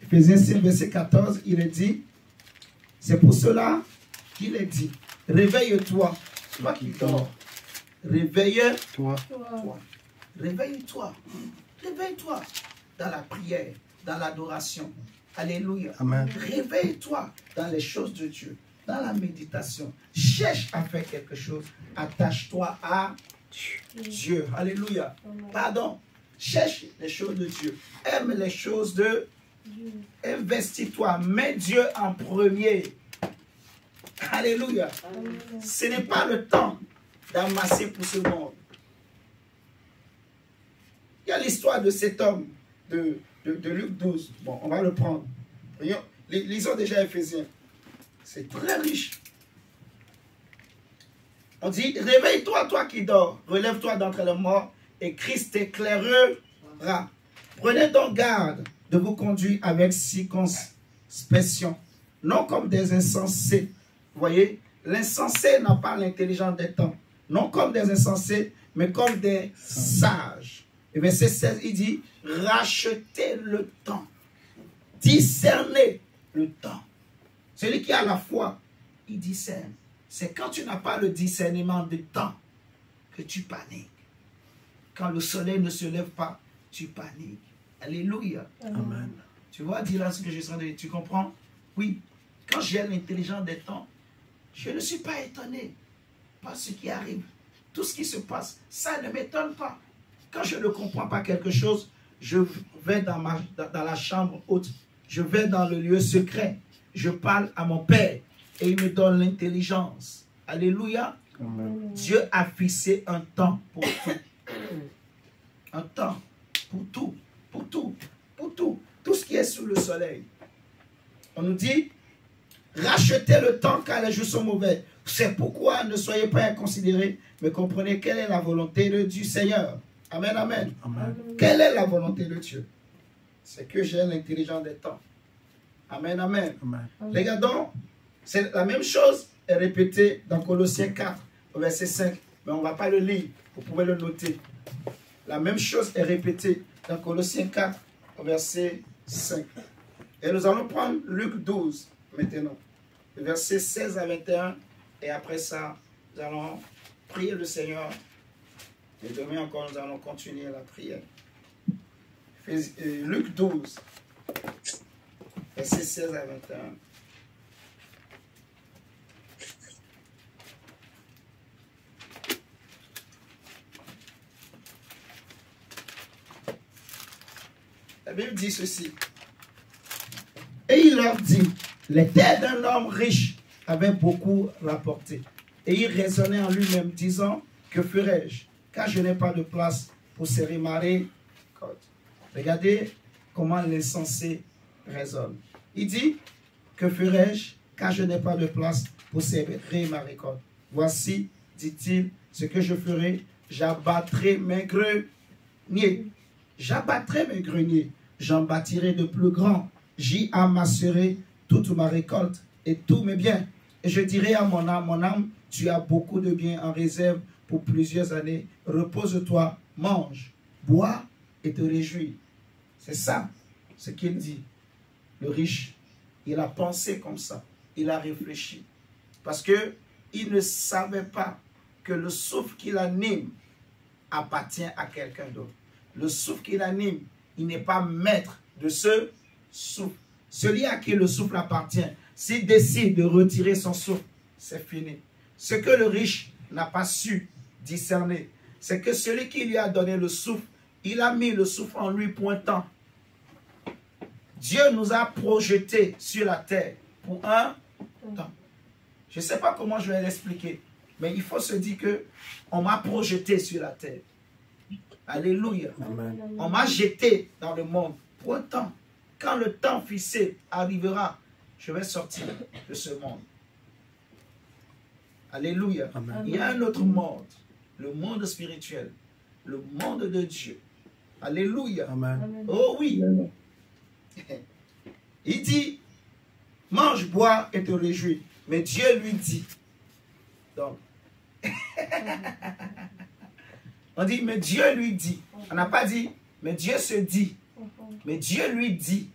S1: Éphésiens 5, verset 14, il est dit, c'est pour cela qu'il est dit, réveille-toi, toi qui dors, réveille-toi, réveille-toi, réveille-toi dans la prière, dans l'adoration, alléluia,
S2: Amen.
S1: Réveille-toi dans les choses de Dieu, dans la méditation, cherche à faire quelque chose, attache-toi à Dieu, alléluia, pardon, cherche les choses de Dieu, aime les choses de investis-toi, mets Dieu en premier. Alléluia. Ce n'est pas le temps d'amasser pour ce monde. Il y a l'histoire de cet homme de Luc 12. Bon, on va le prendre. Lisons déjà Éphésiens. C'est très riche. On dit, réveille-toi, toi qui dors, relève-toi d'entre les morts et Christ t'éclairera. Prenez donc garde de vous conduire avec circonspection, non comme des insensés. Vous voyez, l'insensé n'a pas l'intelligence des temps. Non comme des insensés, mais comme des sages. Et verset 16, il dit, rachetez le temps. Discernez le temps. Celui qui a la foi, il discerne. C'est quand tu n'as pas le discernement du temps que tu paniques. Quand le soleil ne se lève pas, tu paniques. Alléluia.
S2: Amen.
S1: Tu vois, dis là ce que je suis en train de dire. Tu comprends? Oui. Quand j'ai l'intelligence des temps, je ne suis pas étonné par ce qui arrive. Tout ce qui se passe, ça ne m'étonne pas. Quand je ne comprends pas quelque chose, je vais dans la chambre haute Je vais dans le lieu secret. Je parle à mon Père et il me donne l'intelligence. Alléluia.
S2: Amen.
S1: Dieu a fixé un temps pour tout. Un temps pour tout, pour tout, pour tout. Tout ce qui est sous le soleil. On nous dit, rachetez le temps car les jours sont mauvais. C'est pourquoi ne soyez pas inconsidérés, mais comprenez quelle est la volonté du Seigneur. Amen, amen.
S2: Amen.
S1: Quelle est la volonté de Dieu? C'est que j'ai l'intelligence des temps. Amen, amen.
S2: Amen.
S1: Regardons, c'est la même chose est répétée dans Colossiens 4, au verset 5. Mais on ne va pas le lire, vous pouvez le noter. La même chose est répétée dans Colossiens 4, au verset 5. Et nous allons prendre Luc 12 maintenant, le verset 16 à 21. Et après ça, nous allons prier le Seigneur. Et demain encore, nous allons continuer la prière. Luc 12, verset 16 à 21. La Bible dit ceci. Et il leur dit, les terres d'un homme riche avaient beaucoup rapporté. Et il raisonnait en lui-même, disant, que ferai-je? Car je n'ai pas de place pour serrer ma récolte. Regardez comment l'insensé raisonne. Il dit, que ferai-je? Car je n'ai pas de place pour serrer ma récolte. Voici, dit-il, ce que je ferai, j'abattrai mes greniers. J'abattrai mes greniers, j'en bâtirai de plus grands. J'y amasserai toute ma récolte et tous mes biens. Et je dirai à mon âme, tu as beaucoup de biens en réserve pour plusieurs années. Repose-toi, mange, bois et te réjouis. C'est ça ce qu'il dit. Le riche, il a pensé comme ça. Il a réfléchi. Parce que il ne savait pas que le souffle qu'il anime appartient à quelqu'un d'autre. Le souffle qu'il anime, il n'est pas maître de ce souffle. Celui à qui le souffle appartient, s'il décide de retirer son souffle, c'est fini. Ce que le riche n'a pas su discerner, c'est que celui qui lui a donné le souffle, il a mis le souffle en lui pour un temps. Dieu nous a projetés sur la terre pour un temps. Je ne sais pas comment je vais l'expliquer, mais il faut se dire que on m'a projeté sur la terre. Alléluia.
S2: Amen.
S1: On m'a jeté dans le monde pour un temps. Quand le temps fixé arrivera, je vais sortir de ce monde. Alléluia.
S2: Amen.
S1: Il y a un autre monde, le monde spirituel, le monde de Dieu. Alléluia.
S2: Amen.
S1: Oh oui. Il dit, mange, bois et te réjouis. Mais Dieu lui dit. Donc, on dit, mais Dieu lui dit. On n'a pas dit, mais Dieu se dit. Mais Dieu lui dit.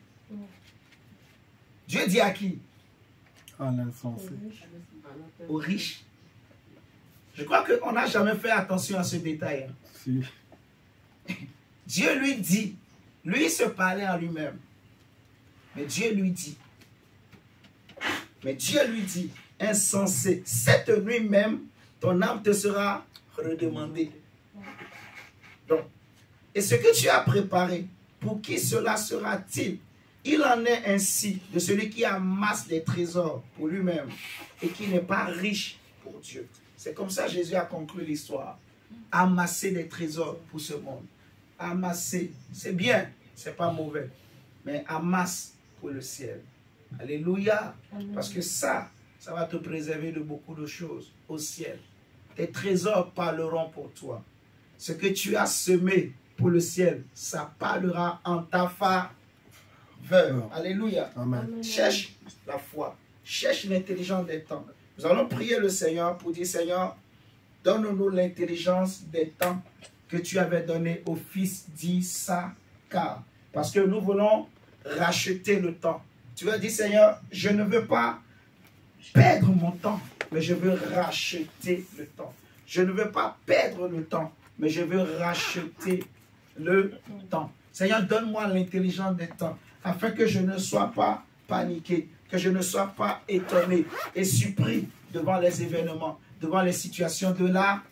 S1: Dieu dit à qui?
S2: À l'insensé.
S1: Aux riches. Je crois qu'on n'a jamais fait attention à ce détail. Hein.
S2: Si.
S1: Dieu lui dit. Lui se parlait en lui-même. Mais Dieu lui dit. Mais Dieu lui dit, insensé, cette nuit même, ton âme te sera redemandée. Donc, et ce que tu as préparé, pour qui cela sera-t-il? Il en est ainsi de celui qui amasse des trésors pour lui-même et qui n'est pas riche pour Dieu. C'est comme ça que Jésus a conclu l'histoire. Amasser des trésors pour ce monde. Amasser, c'est bien, c'est pas mauvais. Mais amasse pour le ciel. Alléluia. Parce que ça va te préserver de beaucoup de choses au ciel. Tes trésors parleront pour toi. Ce que tu as semé pour le ciel, ça parlera en ta faveur. Alléluia.
S2: Amen.
S1: Cherche la foi. Cherche l'intelligence des temps. Nous allons prier le Seigneur pour dire, Seigneur, donne-nous l'intelligence des temps que tu avais donné au fils d'Issachar. Parce que nous voulons racheter le temps. Tu vas dire, Seigneur, je ne veux pas perdre mon temps, mais je veux racheter le temps. Je ne veux pas perdre le temps, mais je veux racheter le temps. Seigneur, donne-moi l'intelligence des temps, afin que je ne sois pas paniqué, que je ne sois pas étonné et surpris devant les événements, devant les situations de la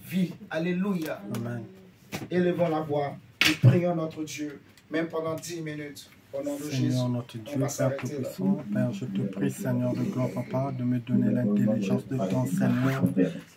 S1: vie. Alléluia.
S2: Amen.
S1: Élevons la voix et prions notre Dieu, même pendant 10 minutes. Au nom de Jésus,
S2: Seigneur notre Dieu,
S1: on va
S2: Père
S1: s'arrêter là.
S2: Tout-Puissant, Père, je te prie, Seigneur de gloire, Papa, de me donner l'intelligence de ton Seigneur,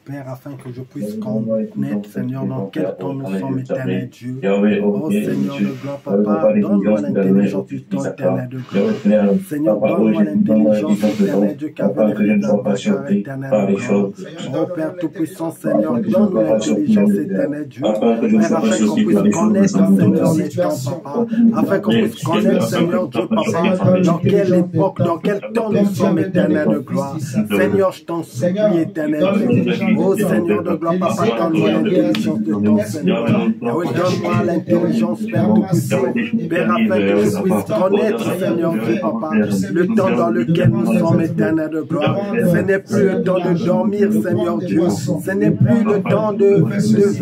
S2: Père, afin que je puisse connaître, Seigneur, dans quel temps nous sommes, éternel Dieu. Oh Seigneur de gloire, Papa, donne-moi l'intelligence du temps éternel de gloire. Seigneur, donne-moi l'intelligence éternelle Dieu, qu'avec les réservoirs éternels de gloire. Oh Père Tout-Puissant, Seigneur, donne-nous l'intelligence éternelle Dieu, Père, afin qu'on puisse connaître, Seigneur, les temps, Papa, afin qu'on puisse connaître, Seigneur Dieu, Papa, dans quelle époque, dans quel temps nous sommes, éternel de gloire. Seigneur, je t'en supplie, éternel Dieu. Oh Seigneur de gloire, Papa, donne-moi l'intelligence de ton Seigneur. Oui, donne-moi l'intelligence, Père Tout-Puissant, Père, afin que je puisse connaître, Seigneur Dieu, Papa, le temps dans lequel nous sommes, éternel de gloire. Ce n'est plus le temps de dormir, Seigneur Dieu. Ce n'est plus le temps de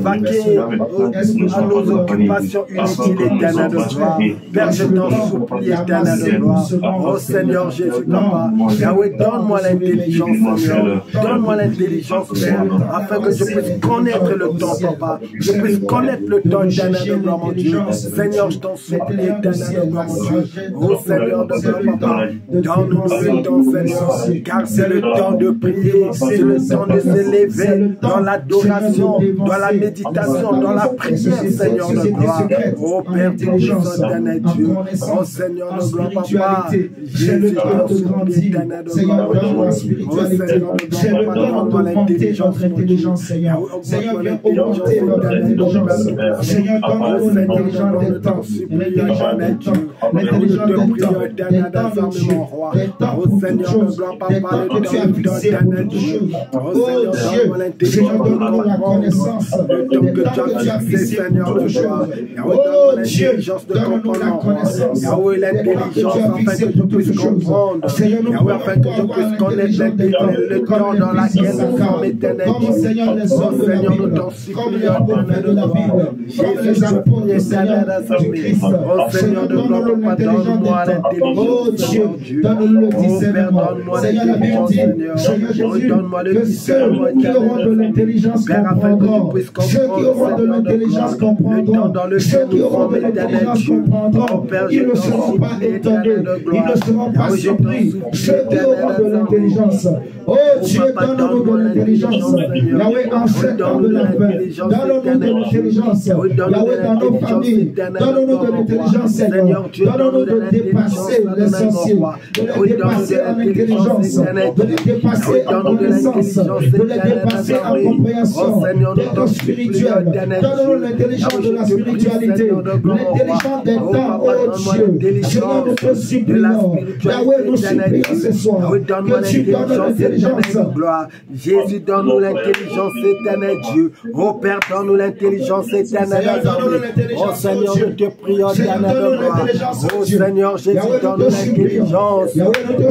S2: vaquer à nos occupations inutiles, éternel de gloire. Père, je t'en supplie, éternel de gloire. Oh Seigneur Jésus, Papa, Yahweh, donne-moi l'intelligence, Seigneur. Donne-moi l'intelligence, Père, afin que je puisse connaître le temps, Papa. Je puisse connaître le temps, éternel de gloire, mon Dieu. Seigneur, je t'en supplie, éternel de gloire, mon Dieu. Oh Seigneur de gloire, Papa, donne-nous le temps, Seigneur, car c'est le temps de prier, c'est le temps de s'élever dans l'adoration, dans la méditation, dans la prière, Seigneur de gloire. Oh Père, éternel Dieu. Oh Seigneur de gloire, Papa, Jésus, t'en supplie, éternel de gloire. Oh Seigneur de gloire, Papa, donne-moi l'intelligence, Seigneur.
S3: Seigneur, viens augmenter notre intelligence. Seigneur, donne-nous l'intelligence des temps, l'intelligence des temps, l'intelligence des temps, des temps de Dieu, des temps pour toutes choses, des temps que tu as fixés pour toutes choses. Oh Dieu, Seigneur, donne-nous la connaissance, des temps que tu as fixés pour toutes choses. Oh Dieu, donne-nous la connaissance,
S2: Yahweh, l'intelligence, afin que je puisse comprendre.
S3: Seigneur, nous
S2: afin que je puisse connaître le temps dans lequel nous sommes, éternel
S3: comme
S2: Dieu.
S3: Seigneur les hommes de la
S2: Seigneur, nous
S3: Bible,
S2: t'en
S3: comme
S2: supplions,
S3: les prophètes de la Bible, comme les apôtres, Seigneur du Christ.
S2: Oh Seigneur,
S3: donne-nous l'intelligence des temps. Oh Dieu, donne-nous le discernement. Seigneur, la Bible dit, Seigneur Jésus, que ceux qui auront de l'intelligence comprendront. Ceux qui auront de l'intelligence comprendront. Ceux qui auront de l'intelligence comprendront. Ils ne seront pas étonnés. Ils ne seront pas surpris. Ceux qui auront de l'intelligence. Oh Dieu, donne-nous de l'intelligence. Yahweh, en ces temps de la fin, donne-nous de l'intelligence. Yahweh, dans nos familles, donne-nous de l'intelligence, Seigneur. Donne-nous de dépasser l'essentiel, de les dépasser en intelligence, de les dépasser en connaissance, de les dépasser en compréhension, d'être spirituel. Donne-nous l'intelligence de la spiritualité, l'intelligence des temps, oh Dieu. Seigneur, nous te supplions. Yahweh, nous supplions ce soir que tu donnes l'intelligence.
S2: Gloire. Jésus, donne-nous l'intelligence éternelle, Dieu. Oh Père, donne-nous l'intelligence éternelle. Oh Seigneur, je te prie, oh éternel de gloire. Oh Seigneur, Jésus, donne-nous l'intelligence. Nous te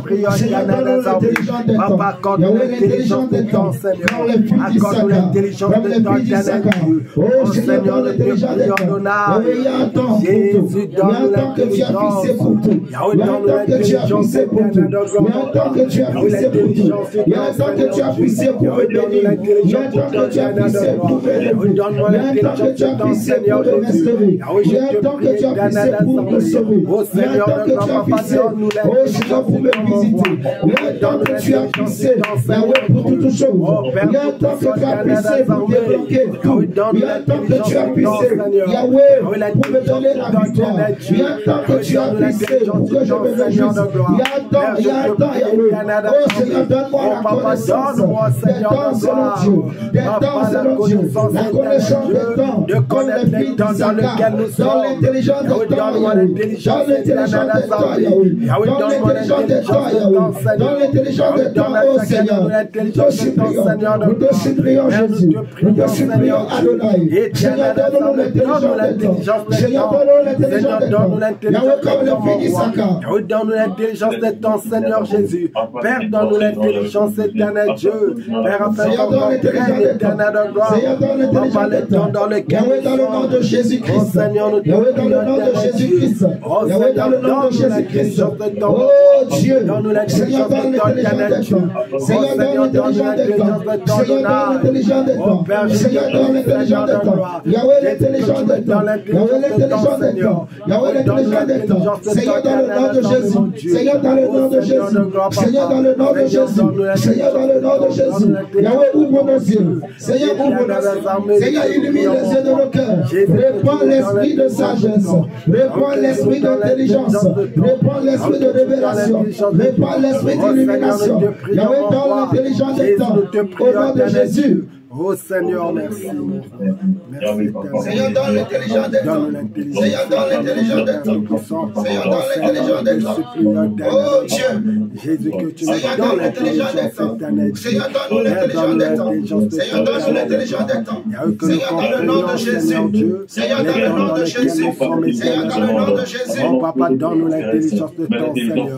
S2: prions, éternel des hommes. Papa, accorde-nous l'intelligence de ton Seigneur. Accorde-nous l'intelligence de ton éternel Dieu. Oh Seigneur, nous te prions, Donald. Jésus, donne-nous l'intelligence. Yahweh, donne-nous l'intelligence éternelle de gloire. Il y a un temps que tu as poussé pour me bénir. Il y a un temps que tu as poussé pour me lever. Il y a un temps que tu as poussé pour me restaurer. Il y a un temps que tu as poussé pour me sauver. Il y a un temps que tu as poussé, oh Seigneur, pour me visiter. Il y a un temps que tu as poussé, Yahweh, pour toutes choses. Il y a un temps que tu as poussé pour débloquer tout. Il y a un temps que tu as poussé, Yahweh, pour me donner la victoire. Il y a un temps que tu as poussé pour que je me réjouisse. Il y a un temps, Yahweh. Oh Seigneur, donne-moi la connaissance des temps selon Dieu, des temps selon Dieu, la connaissance des temps, de connaître les temps dans lesquels nous sommes, dans l'intelligence des temps, dans l'intelligence des temps, Yahweh, dans l'intelligence des temps, Yahweh, dans l'intelligence des temps, oh Seigneur, nous te supplions Jésus, nous te supplions Adonai, Seigneur, donne-nous l'intelligence des temps, Seigneur, donne-nous l'intelligence des temps, Yahweh, comme le fils d'Issachar, Yahweh, donne-nous l'intelligence des temps, Seigneur Jésus, Père, donne-nous l'intelligence éternelle, Dieu, Père, afin qu'on comprenne l'éternel de gloire, Papa, le temps dans lequel
S3: Yahweh, dans le nom de Jésus-Christ,
S2: oh Seigneur, nous te
S3: Yahweh, dans le nom de Jésus-Christ, Yahweh, dans le nom de Jésus-Christ, oh Dieu, Seigneur, donne l'intelligence des temps, Seigneur, donne l'intelligence des temps, Seigneur, donne l'intelligence des temps, Seigneur, donne l'intelligence des temps, Yahweh, l'intelligence des temps, Yahweh, l'intelligence des temps, Yahweh, Yahweh l'intelligent des temps. Seigneur, dans le nom de Jésus. Seigneur, dans le nom de Jésus. Seigneur, dans le nom de Jésus. Seigneur, dans le nom de Jésus. Yahweh, ouvre nos yeux. Seigneur, ouvre nos yeux. Seigneur, illumine les yeux de nos cœurs. Répands l'esprit de sagesse. Répands l'esprit d'intelligence. Répands l'esprit de révélation. Répands l'esprit d'illumination. Yahweh, donne l'intelligence des temps. Au nom de Jésus.
S2: Oh Seigneur, merci. Merci.
S3: Seigneur, donne l'intelligence des temps. Seigneur, donne l'intelligence des temps. Seigneur, donne l'intelligence des temps. Oh Dieu.
S2: Jésus, que tu
S3: Seigneur, donne l'intelligence des temps. Seigneur, donne l'intelligence des temps. Seigneur, donne l'intelligence des temps. Seigneur, dans le nom de Jésus. Seigneur, dans le nom de Jésus. Seigneur, dans le nom de Jésus.
S2: Oh Papa, donne-nous l'intelligence de ton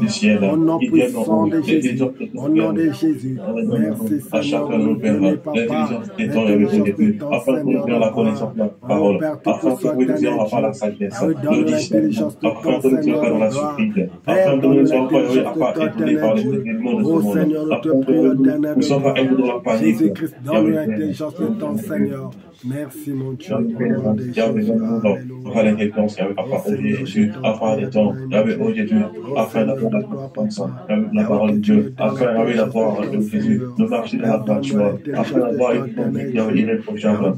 S2: Seigneur. Au nom puissant de Jésus. Au nom de Jésus. Merci Seigneur de nous donner, Papa.
S4: Afin de nous faire la connaissance de la parole, afin de nous dire par la sagesse, l'audition, afin de nous dire par la supplique, afin de nous envoyer à part étonner par les événements de ce monde, afin que nous ne sommes pas aidés dans la panique.
S2: Jésus-Christ, donne l'intelligence de ton Seigneur. Merci mon Dieu.
S4: Afin l'intelligence, afin de Jésus, afin des temps, oh Jésus, afin d'avoir la connaissance, la parole de Dieu, afin d'avoir de Jésus, de marcher dans la bonne joie, afin d'avoir une vie irréprochable,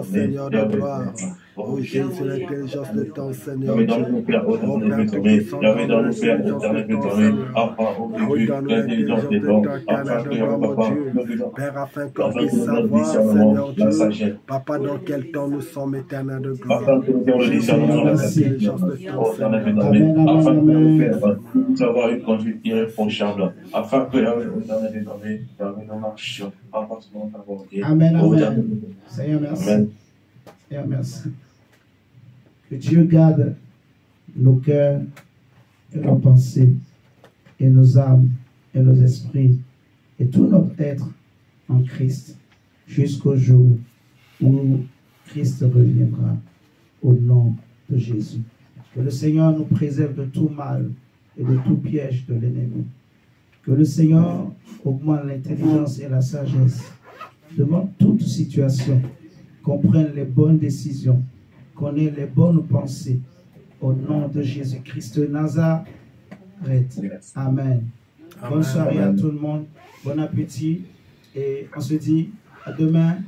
S2: Seigneur de gloire. Oh Jésus, l'intelligence de ton Seigneur.
S4: Donne-nous Père, dans nos Père, l'intelligence des dons, afin que
S2: Père, afin qu'on puisse savoir, Seigneur Dieu, Papa, dans quel temps nous sommes éternels de gloire.
S4: afin que nous le discernement de l'intelligence de ton Seigneur, afin que nous puissions avoir une conduite irréprochable, afin que nous marchions en passant à vos pieds.
S3: Amen, amen. Seigneur, merci.
S4: Amen.
S3: Seigneur, merci. Que Dieu garde nos cœurs et nos pensées et nos âmes et nos esprits et tout notre être en Christ jusqu'au jour où Christ reviendra au nom de Jésus. Que le Seigneur nous préserve de tout mal et de tout piège de l'ennemi. Que le Seigneur augmente l'intelligence et la sagesse devant toute situation, qu'on prenne les bonnes décisions, qu'on ait les bonnes pensées. Au nom de Jésus-Christ de Nazareth. Amen. Bonne soirée à tout le monde. Bon appétit. Et on se dit à demain.